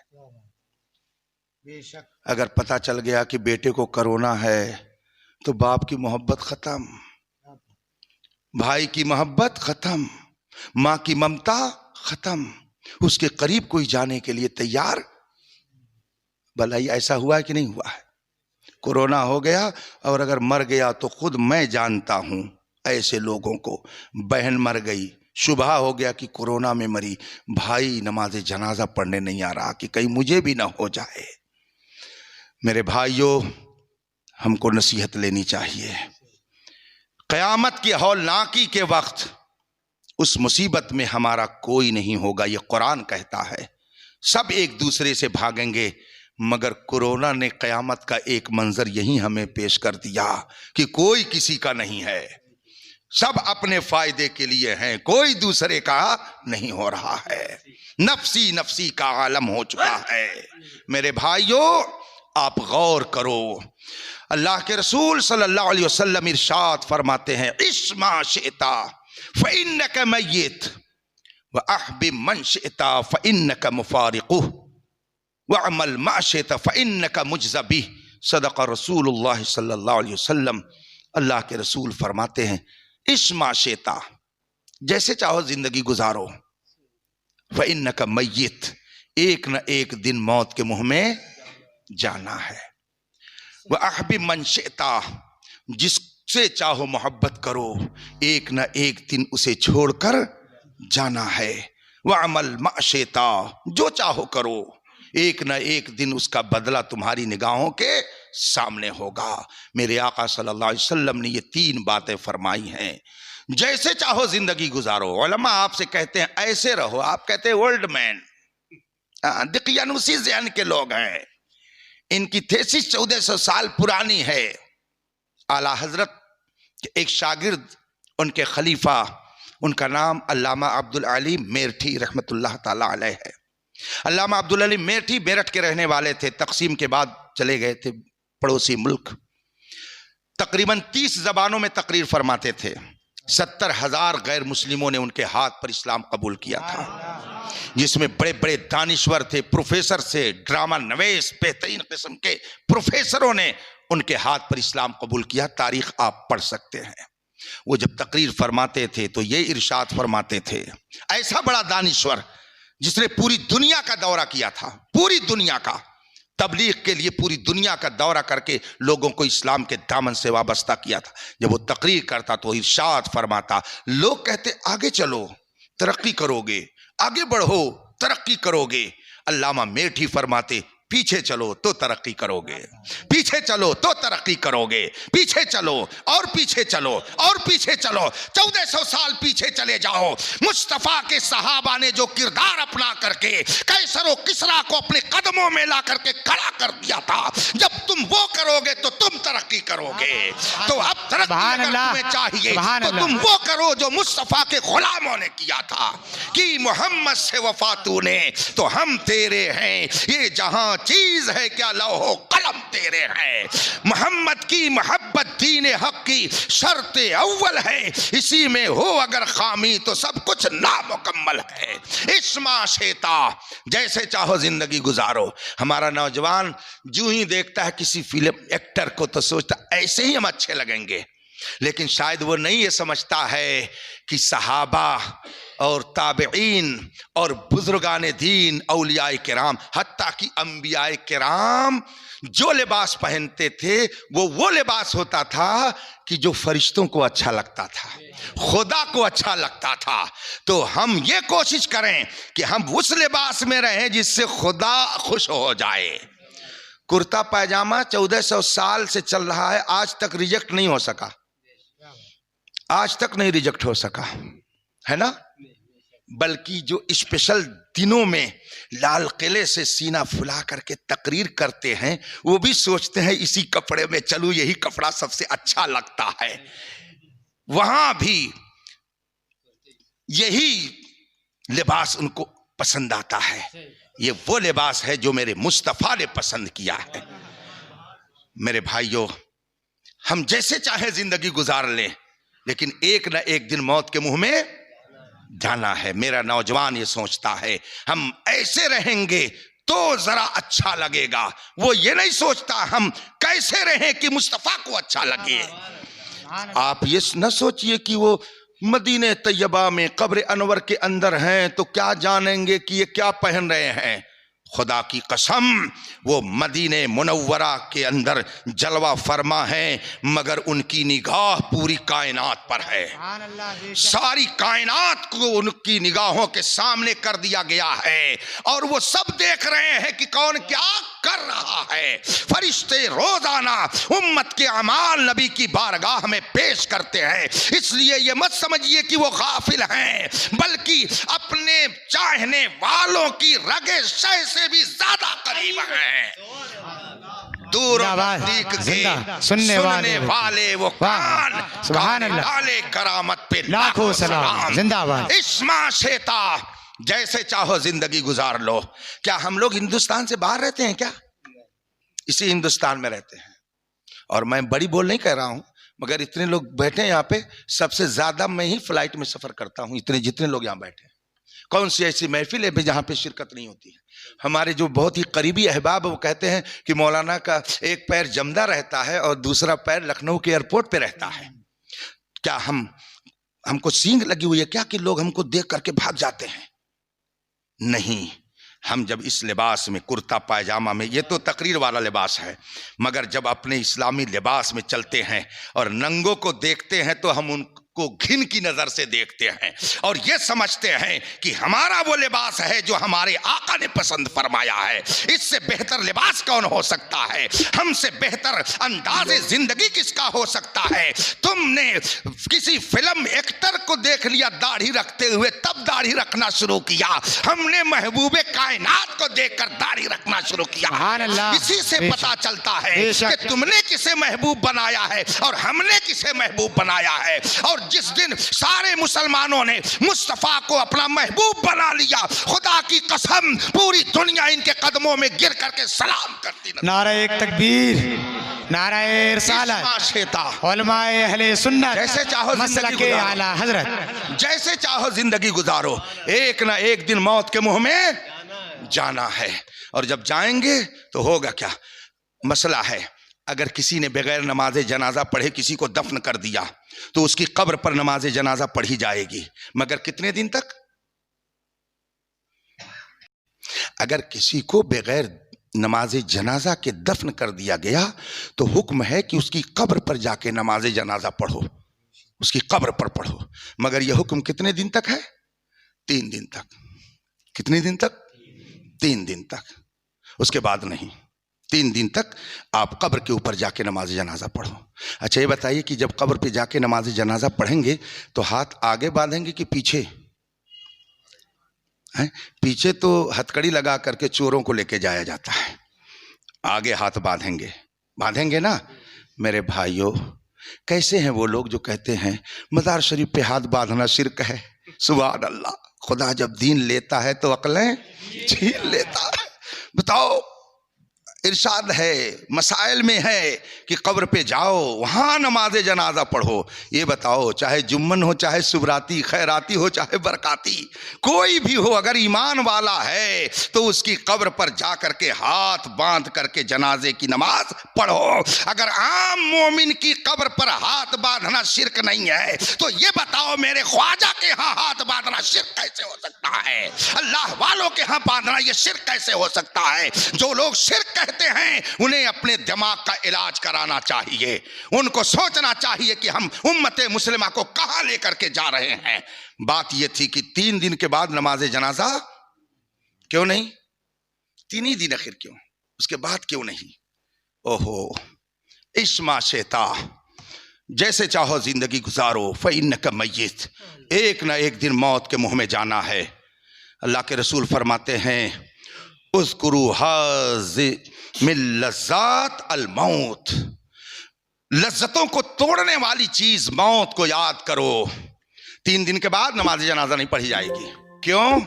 اگر پتہ چل گیا کہ بیٹے کو کورونا ہے تو باپ کی محبت ختم، بھائی کی محبت ختم، ماں کی ممتا ختم، اس کے قریب کوئی جانے کے لیے تیار۔ بھلا یہ ایسا ہوا ہے کہ نہیں ہوا ہے؟ کورونا ہو گیا اور اگر مر گیا تو خود میں جانتا ہوں ایسے لوگوں کو. بہن مر گئی، شبہ ہو گیا کہ کورونا میں مری، بھائی نماز جنازہ پڑھنے نہیں آ رہا کہ کہیں مجھے بھی نہ ہو جائے. میرے بھائیوں، ہم کو نصیحت لینی چاہیے. قیامت کی ہولناکی کے وقت اس مصیبت میں ہمارا کوئی نہیں ہوگا، یہ قرآن کہتا ہے. سب ایک دوسرے سے بھاگیں گے، مگر کورونا نے قیامت کا ایک منظر یہی ہمیں پیش کر دیا کہ کوئی کسی کا نہیں ہے، سب اپنے فائدے کے لیے ہیں، کوئی دوسرے کا نہیں ہو رہا ہے. نفسی نفسی کا عالم ہو چکا ہے. میرے بھائیوں، آپ غور کرو. اللہ کے رسول صلی اللہ علیہ وسلم ارشاد فرماتے ہیں، عِشْ مَا شِئْتَ فَإِنَّكَ مَيِّتٌ وَأَحْبِبْ مَنْ شِئْتَ فَإِنَّكَ مُفَارِقُهُ وَاعْمَلْ مَا شِئْتَ فَإِنَّكَ مُجْزَى بِهِ. صدق رسول اللہ صلی اللہ علیہ وسلم. اللہ کے رسول فرماتے ہیں، عِشْ مَا شِئْتَ، جیسے چاہو زندگی گزارو، فَإِنَّكَ مَيِّتٌ، ایک نہ ایک دن موت کے منہ میں جانا ہے. وَأَحْبِبْ مَنْ شِئْتَ، جس سے چاہو محبت کرو، ایک نہ ایک دن اسے چھوڑ کر جانا ہے. وَعَمَلْ مَا شِئْتَ، جو چاہو کرو، ایک نہ ایک دن اس کا بدلہ تمہاری نگاہوں کے سامنے ہوگا. میرے آقا صلی اللہ علیہ وسلم نے یہ 3 باتیں فرمائی ہیں. جیسے چاہو زندگی گزارو. علماء آپ سے کہتے ہیں ایسے رہو، آپ کہتے ہیں ورلڈ مین، دقیانوسی ذہن کے لوگ ہیں. ان کی تھیسس 1400 سال پرانی ہے. اعلیٰ حضرت کے ایک شاگرد، ان کے خلیفہ، ان کا نام علامہ عبدالعلیم میرٹھی رحمت اللہ تعالی علیہ ہے. علامہ عبدالعلیم میرٹھی میرٹھ کے رہنے والے تھے. تقسیم کے بعد چلے گئے تھے پڑوسی ملک. تقریباً 30 زبانوں میں تقریر فرماتے تھے. 70,000 غیر مسلموں نے ان کے ہاتھ پر اسلام قبول کیا تھا، جس میں بڑے بڑے دانشور تھے، پروفیسر سے، ڈرامہ نویس، بہترین قسم کے پروفیسروں نے ان کے ہاتھ پر اسلام قبول کیا. تاریخ آپ پڑھ سکتے ہیں. وہ جب تقریر فرماتے تھے تو یہ ارشاد فرماتے تھے، ایسا بڑا دانشور جس نے پوری دنیا کا دورہ کیا تھا، پوری دنیا کا، تبلیغ کے لیے پوری دنیا کا دورہ کر کے لوگوں کو اسلام کے دامن سے وابستہ کیا تھا. جب وہ تقریر کرتا تو ارشاد فرماتا، لوگ کہتے آگے چلو ترقی کرو گے، آگے بڑھو ترقی کرو گے. علامہ میرٹھی فرماتے، پیچھے چلو تو ترقی کرو گے، پیچھے چلو تو ترقی کرو گے، پیچھے چلو اور پیچھے چلو اور پیچھے چلو. 1400 سال پیچھے چلے جاؤ. مصطفیٰ کے صحابہ نے جو کردار اپنا کر کے قیصر و کسریٰ کو اپنے قدموں میں لا کر کے کھڑا کر دیا تھا، جب تم وہ کرو گے تو تم ترقی کرو گے. تو اب ترقی اگر تمہیں چاہیے تو تم وہ کرو جو مصطفیٰ کے غلاموں نے کیا تھا. کہ محمد سے وفا تو نے تو ہم تیرے ہیں، یہ جہاں چیز ہے کیا لوح و قلم تیرے ہیں. محمد کی محبت دین حق کی شرط اول ہے، اسی میں ہو اگر خامی تو سب کچھ نامکمل ہے. اسما شیتا، جیسے چاہو زندگی گزارو. ہمارا نوجوان جو ہی دیکھتا ہے کسی فلم ایکٹر کو تو سوچتا ایسے ہی ہم اچھے لگیں گے، لیکن شاید وہ نہیں یہ سمجھتا ہے کہ صحابہ اور تابعین اور بزرگان دین، اولیاء کرام، حتیٰ کہ انبیاء کرام جو لباس پہنتے تھے وہ لباس ہوتا تھا کہ جو فرشتوں کو اچھا لگتا تھا، خدا کو اچھا لگتا تھا. تو ہم یہ کوشش کریں کہ ہم اس لباس میں رہیں جس سے خدا خوش ہو جائے. کرتا پائجامہ 1400 سال سے چل رہا ہے، آج تک ریجیکٹ نہیں ہو سکا، آج تک نہیں ریجیکٹ ہو سکا ہے نا. بلکہ جو اسپیشل دنوں میں لال قلعے سے سینہ پھلا کر کے تقریر کرتے ہیں وہ بھی سوچتے ہیں اسی کپڑے میں چلوں، یہی کپڑا سب سے اچھا لگتا ہے. وہاں بھی یہی لباس ان کو پسند آتا ہے. یہ وہ لباس ہے جو میرے مصطفیٰ نے پسند کیا ہے. میرے بھائیوں، ہم جیسے چاہے زندگی گزار لیں، لیکن ایک نہ ایک دن موت کے منہ میں جانا ہے. میرا نوجوان یہ سوچتا ہے ہم ایسے رہیں گے تو ذرا اچھا لگے گا، وہ یہ نہیں سوچتا ہم کیسے رہیں کہ مصطفیٰ کو اچھا لگے. آپ یہ نہ سوچئے کہ وہ مدینہ طیبہ میں قبر انور کے اندر ہیں تو کیا جانیں گے کہ یہ کیا پہن رہے ہیں. خدا کی قسم وہ مدینہ منورہ کے اندر جلوہ فرما ہیں، مگر ان کی نگاہ پوری کائنات پر ہے۔ ساری کائنات کو ان کی نگاہوں کے سامنے کر دیا گیا ہے، اور وہ سب دیکھ رہے ہیں کہ کون کیا کر رہا ہے۔ فرشتے روزانہ امت کے اعمال نبی کی بارگاہ میں پیش کرتے ہیں، اس لیے یہ مت سمجھیے کہ وہ غافل ہیں، بلکہ اپنے چاہنے والوں کی رگے شے سے بھی زیادہ قریب ہیں۔ دور نزدیک کے سننے والے وہ کان، سبحان اللہ، ڈالے کرامت پہ لاکھوں سلام، زندہ باد۔ اسما شیتا، جیسے چاہو زندگی گزار لو۔ کیا ہم لوگ ہندوستان سے باہر رہتے ہیں کیا؟ اسی ہندوستان میں رہتے ہیں، اور میں بڑی بول نہیں کہہ رہا ہوں، مگر اتنے لوگ بیٹھے ہیں یہاں پہ، سب سے زیادہ میں ہی فلائٹ میں سفر کرتا ہوں، اتنے جتنے لوگ یہاں بیٹھے ہیں۔ کون سی ایسی محفل ہے جہاں پہ شرکت نہیں ہوتی ہے؟ ہمارے جو بہت ہی قریبی احباب وہ کہتے ہیں کہ مولانا کا ایک پیر جمدہ رہتا ہے اور دوسرا پیر لکھنؤ کے ایئرپورٹ پہ رہتا ہے۔ کیا ہم کو سینگ لگی ہوئی ہے کیا کہ لوگ ہم کو دیکھ کر کے بھاگ جاتے ہیں؟ نہیں، ہم جب اس لباس میں، کرتا پائجامہ میں، یہ تو تقریر والا لباس ہے، مگر جب اپنے اسلامی لباس میں چلتے ہیں اور ننگوں کو دیکھتے ہیں تو ہم ان کو گھن کی نظر سے دیکھتے ہیں، اور یہ سمجھتے ہیں کہ ہمارا وہ لباس ہے جو ہمارے آقا نے پسند فرمایا ہے۔ اس سے بہتر لباس کون ہو سکتا ہے؟ ہم سے بہتر انداز زندگی کس کا ہو سکتا ہے؟ تم نے کسی فلم ایکٹر کو دیکھ لیا داڑھی رکھتے ہوئے، تب داڑھی رکھنا شروع کیا۔ ہم نے محبوب کائنات کو دیکھ کر داڑھی رکھنا شروع کیا۔ اسی سے پتا چلتا ہے کہ تم نے کسے محبوب بنایا ہے اور ہم نے کسے محبوب بنایا ہے۔ اور جس دن سارے مسلمانوں نے مصطفیٰ کو اپنا محبوب بنا لیا، خدا کی قسم پوری دنیا ان کے قدموں میں گر کر کے سلام کرتی۔ نعرہ تکبیر، نعرہ رسالت، علماء اہل سنت، جیسے چاہو مسلک اعلی حضرت، جیسے چاہو زندگی گزارو، ایک نہ ایک دن موت کے منہ میں جانا ہے، اور جب جائیں گے تو ہوگا کیا؟ مسئلہ ہے، اگر کسی نے بغیر نماز جنازہ پڑھے کسی کو دفن کر دیا تو اس کی قبر پر نماز جنازہ پڑھی جائے گی، مگر کتنے دن تک؟ اگر کسی کو بغیر نماز جنازہ کے دفن کر دیا گیا تو حکم ہے کہ اس کی قبر پر جا کے نماز جنازہ پڑھو، اس کی قبر پر پڑھو، مگر یہ حکم کتنے دن تک ہے؟ 3 دن تک۔ کتنے دن تک؟ 3 دن تک، اس کے بعد نہیں۔ 3 دن تک آپ قبر کے اوپر جا کے نماز جنازہ پڑھو۔ اچھا یہ بتائیے کہ جب قبر پہ جا کے نماز جنازہ پڑھیں گے تو ہاتھ آگے باندھیں گے کہ پیچھے؟ پیچھے تو ہتکڑی لگا کر کے چوروں کو لے کے جایا جاتا ہے، آگے ہاتھ باندھیں گے نا۔ میرے بھائیوں، کیسے ہیں وہ لوگ جو کہتے ہیں مزار شریف پہ ہاتھ باندھنا شرک ہے؟ سبحان اللہ، خدا جب دین لیتا ہے تو عقلیں چھین لیتا ہے۔ بتاؤ، ارشاد ہے، مسائل میں ہے کہ قبر پہ جاؤ، وہاں نماز جنازہ پڑھو۔ یہ بتاؤ، چاہے جمن ہو، چاہے سبراتی، خیراتی ہو، چاہے برکاتی، کوئی بھی ہو، اگر ایمان والا ہے تو اس کی قبر پر جا کر کے ہاتھ باندھ کر کے جنازے کی نماز پڑھو۔ اگر عام مومن کی قبر پر ہاتھ باندھنا شرک نہیں ہے تو یہ بتاؤ میرے خواجہ کے ہاں ہاتھ باندھنا شرک کیسے ہو سکتا ہے؟ اللہ والوں کے ہاں باندھنا یہ شرک کیسے ہو سکتا ہے؟ جو لوگ شرک کہتے ہیں انہیں اپنے دماغ کا علاج کرانا چاہیے، ان کو سوچنا چاہیے کہ ہم امت مسلمہ کو کہاں لے کر کے جا رہے ہیں۔ بات یہ تھی کہ 3 دن کے بعد نماز جنازہ کیوں نہیں؟ 3 ہی دن آخر کیوں؟ اس کے بعد کیوں نہیں؟ اوہو، اسما شیتا، جیسے چاہو زندگی گزارو، فإنک میت، ایک نہ ایک دن موت کے منہ میں جانا ہے۔ اللہ کے رسول فرماتے ہیں اذکروا حاذ من لذات الموت، لذتوں کو توڑنے والی چیز موت کو یاد کرو۔ 3 دن کے بعد نماز جنازہ نہیں پڑھی جائے گی۔ کیوں؟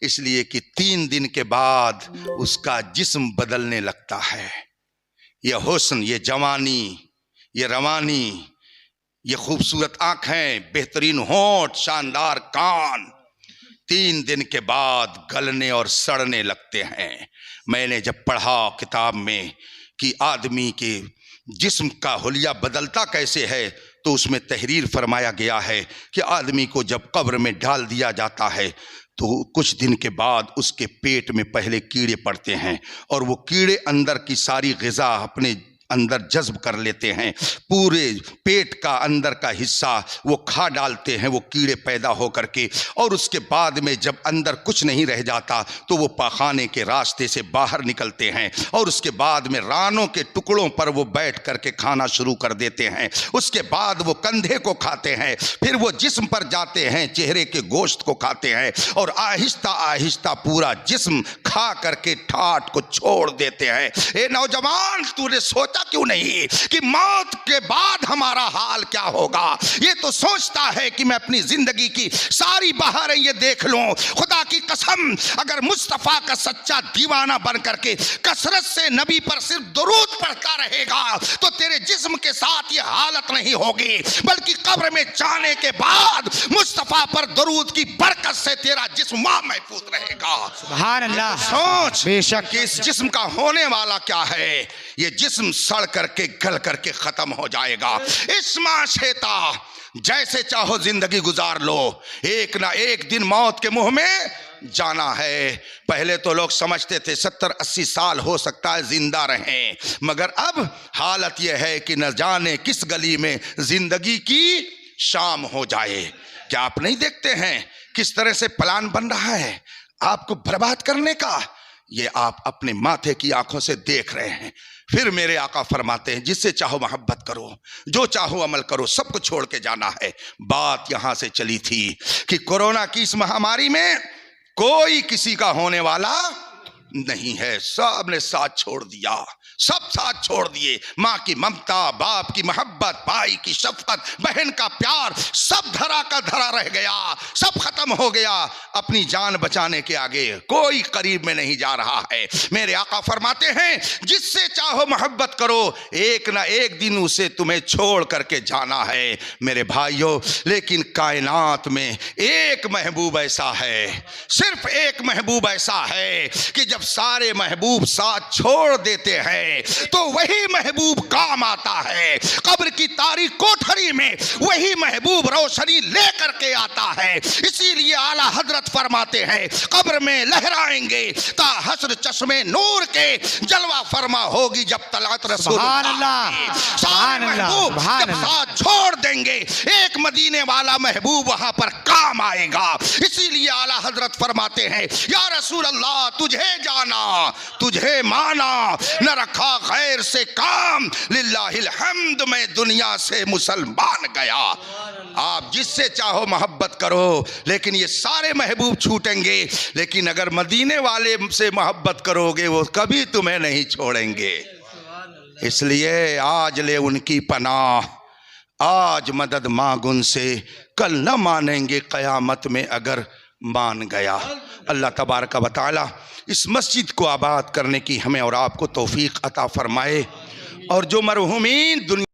اس لیے کہ 3 دن کے بعد اس کا جسم بدلنے لگتا ہے۔ یہ حسن، یہ جوانی، یہ روانی، یہ خوبصورت آنکھیں، بہترین ہونٹ، شاندار کان 3 دن کے بعد گلنے اور سڑنے لگتے ہیں۔ میں نے جب پڑھا کتاب میں کہ آدمی کے جسم کا حلیہ بدلتا کیسے ہے تو اس میں تحریر فرمایا گیا ہے کہ آدمی کو جب قبر میں ڈال دیا جاتا ہے تو کچھ دن کے بعد اس کے پیٹ میں پہلے کیڑے پڑتے ہیں اور وہ کیڑے اندر کی ساری غذا اپنے اندر جذب کر لیتے ہیں، پورے پیٹ کا اندر کا حصہ وہ کھا ڈالتے ہیں وہ کیڑے پیدا ہو کر کے، اور اس کے بعد میں جب اندر کچھ نہیں رہ جاتا تو وہ پاخانے کے راستے سے باہر نکلتے ہیں، اور اس کے بعد میں رانوں کے ٹکڑوں پر وہ بیٹھ کر کے کھانا شروع کر دیتے ہیں۔ اس کے بعد وہ کندھے کو کھاتے ہیں، پھر وہ جسم پر جاتے ہیں، چہرے کے گوشت کو کھاتے ہیں، اور آہستہ آہستہ پورا جسم کھا کر کے ٹھاٹ کو چھوڑ دیتے ہیں۔ اے نوجوان، تو نے سوچا کیوں نہیں کہ موت کے بعد ہمارا حال کیا ہوگا؟ یہ تو سوچتا ہے کہ میں اپنی زندگی کی ساری بہاریں یہ دیکھ لوں۔ خدا کی قسم، اگر مصطفیٰ کا سچا دیوانہ بن کر کے کثرت سے نبی پر صرف درود پڑھتا رہے گا تو تیرے جسم کے ساتھ یہ حالت نہیں ہوگی، بلکہ قبر میں جانے کے بعد مصطفیٰ پر درود کی برکت سے تیرا جسم وہاں محفوظ رہے گا۔ سبحان اللہ۔ سوچ بے شک کہ اس جسم کا ہونے والا کیا ہے۔ یہ جسم سڑ کر کے گل کر کے ختم ہو جائے گا۔ اسما شیتا، جیسے چاہو زندگی گزار لو، ایک نہ ایک دن موت کے منہ میں جانا ہے۔ پہلے تو لوگ سمجھتے تھے 70-80 سال ہو سکتا ہے زندہ رہیں، مگر اب حالت یہ ہے کہ نہ جانے کس گلی میں زندگی کی شام ہو جائے۔ کیا آپ نہیں دیکھتے ہیں کس طرح سے پلان بن رہا ہے آپ کو برباد کرنے کا؟ یہ آپ اپنے ماتھے کی آنکھوں سے دیکھ رہے ہیں۔ پھر میرے آقا فرماتے ہیں جس سے چاہو محبت کرو، جو چاہو عمل کرو، سب کو چھوڑ کے جانا ہے۔ بات یہاں سے چلی تھی کہ کورونا کی اس مہاماری میں کوئی کسی کا ہونے والا نہیں ہے، سب نے ساتھ چھوڑ دیا، سب ساتھ چھوڑ دیے۔ ماں کی ممتا، باپ کی محبت، بھائی کی شفقت، بہن کا پیار، سب دھرا کا دھرا رہ گیا، سب ختم ہو گیا۔ اپنی جان بچانے کے آگے کوئی قریب میں نہیں جا رہا ہے۔ میرے آقا فرماتے ہیں جس سے چاہو محبت کرو، ایک نہ ایک دن اسے تمہیں چھوڑ کر کے جانا ہے۔ میرے بھائیوں، لیکن کائنات میں ایک محبوب ایسا ہے، صرف ایک محبوب ایسا ہے کہ جب سارے محبوب ساتھ چھوڑ دیتے ہیں تو وہی محبوب کام آتا ہے۔ قبر کی تاریک کوٹھری میں وہی محبوب روشنی لے کر کے آتا ہے۔ اسی لیے اعلیٰ حضرت فرماتے ہیں قبر میں لہرائیں گے تا حشر چشمے نور کے، جلوہ فرما ہوگی جب طلعت رسول سبحان اللہ، سارے محبوب جب ساتھ چھوڑ دیں گے ایک مدینے والا محبوب وہاں پر کام آئے گا۔ اسی لیے اعلیٰ حضرت فرماتے ہیں یا رسول اللہ تجھے جانا، تجھے مانا، نہ رکھا غیر سے کام، للہ الحمد میں دنیا سے مسلمان گیا۔ آپ جس سے چاہو محبت کرو، لیکن یہ سارے محبوب چھوٹیں گے، لیکن اگر مدینے والے سے محبت کرو گے وہ کبھی تمہیں نہیں چھوڑیں گے۔ اس لیے آج لے ان کی پناہ، آج مدد مانگ ان سے، کل نہ مانیں گے قیامت میں اگر مان گیا۔ اللہ تبارک و تعالی اس مسجد کو آباد کرنے کی ہمیں اور آپ کو توفیق عطا فرمائے، اور جو مرحومین دنیا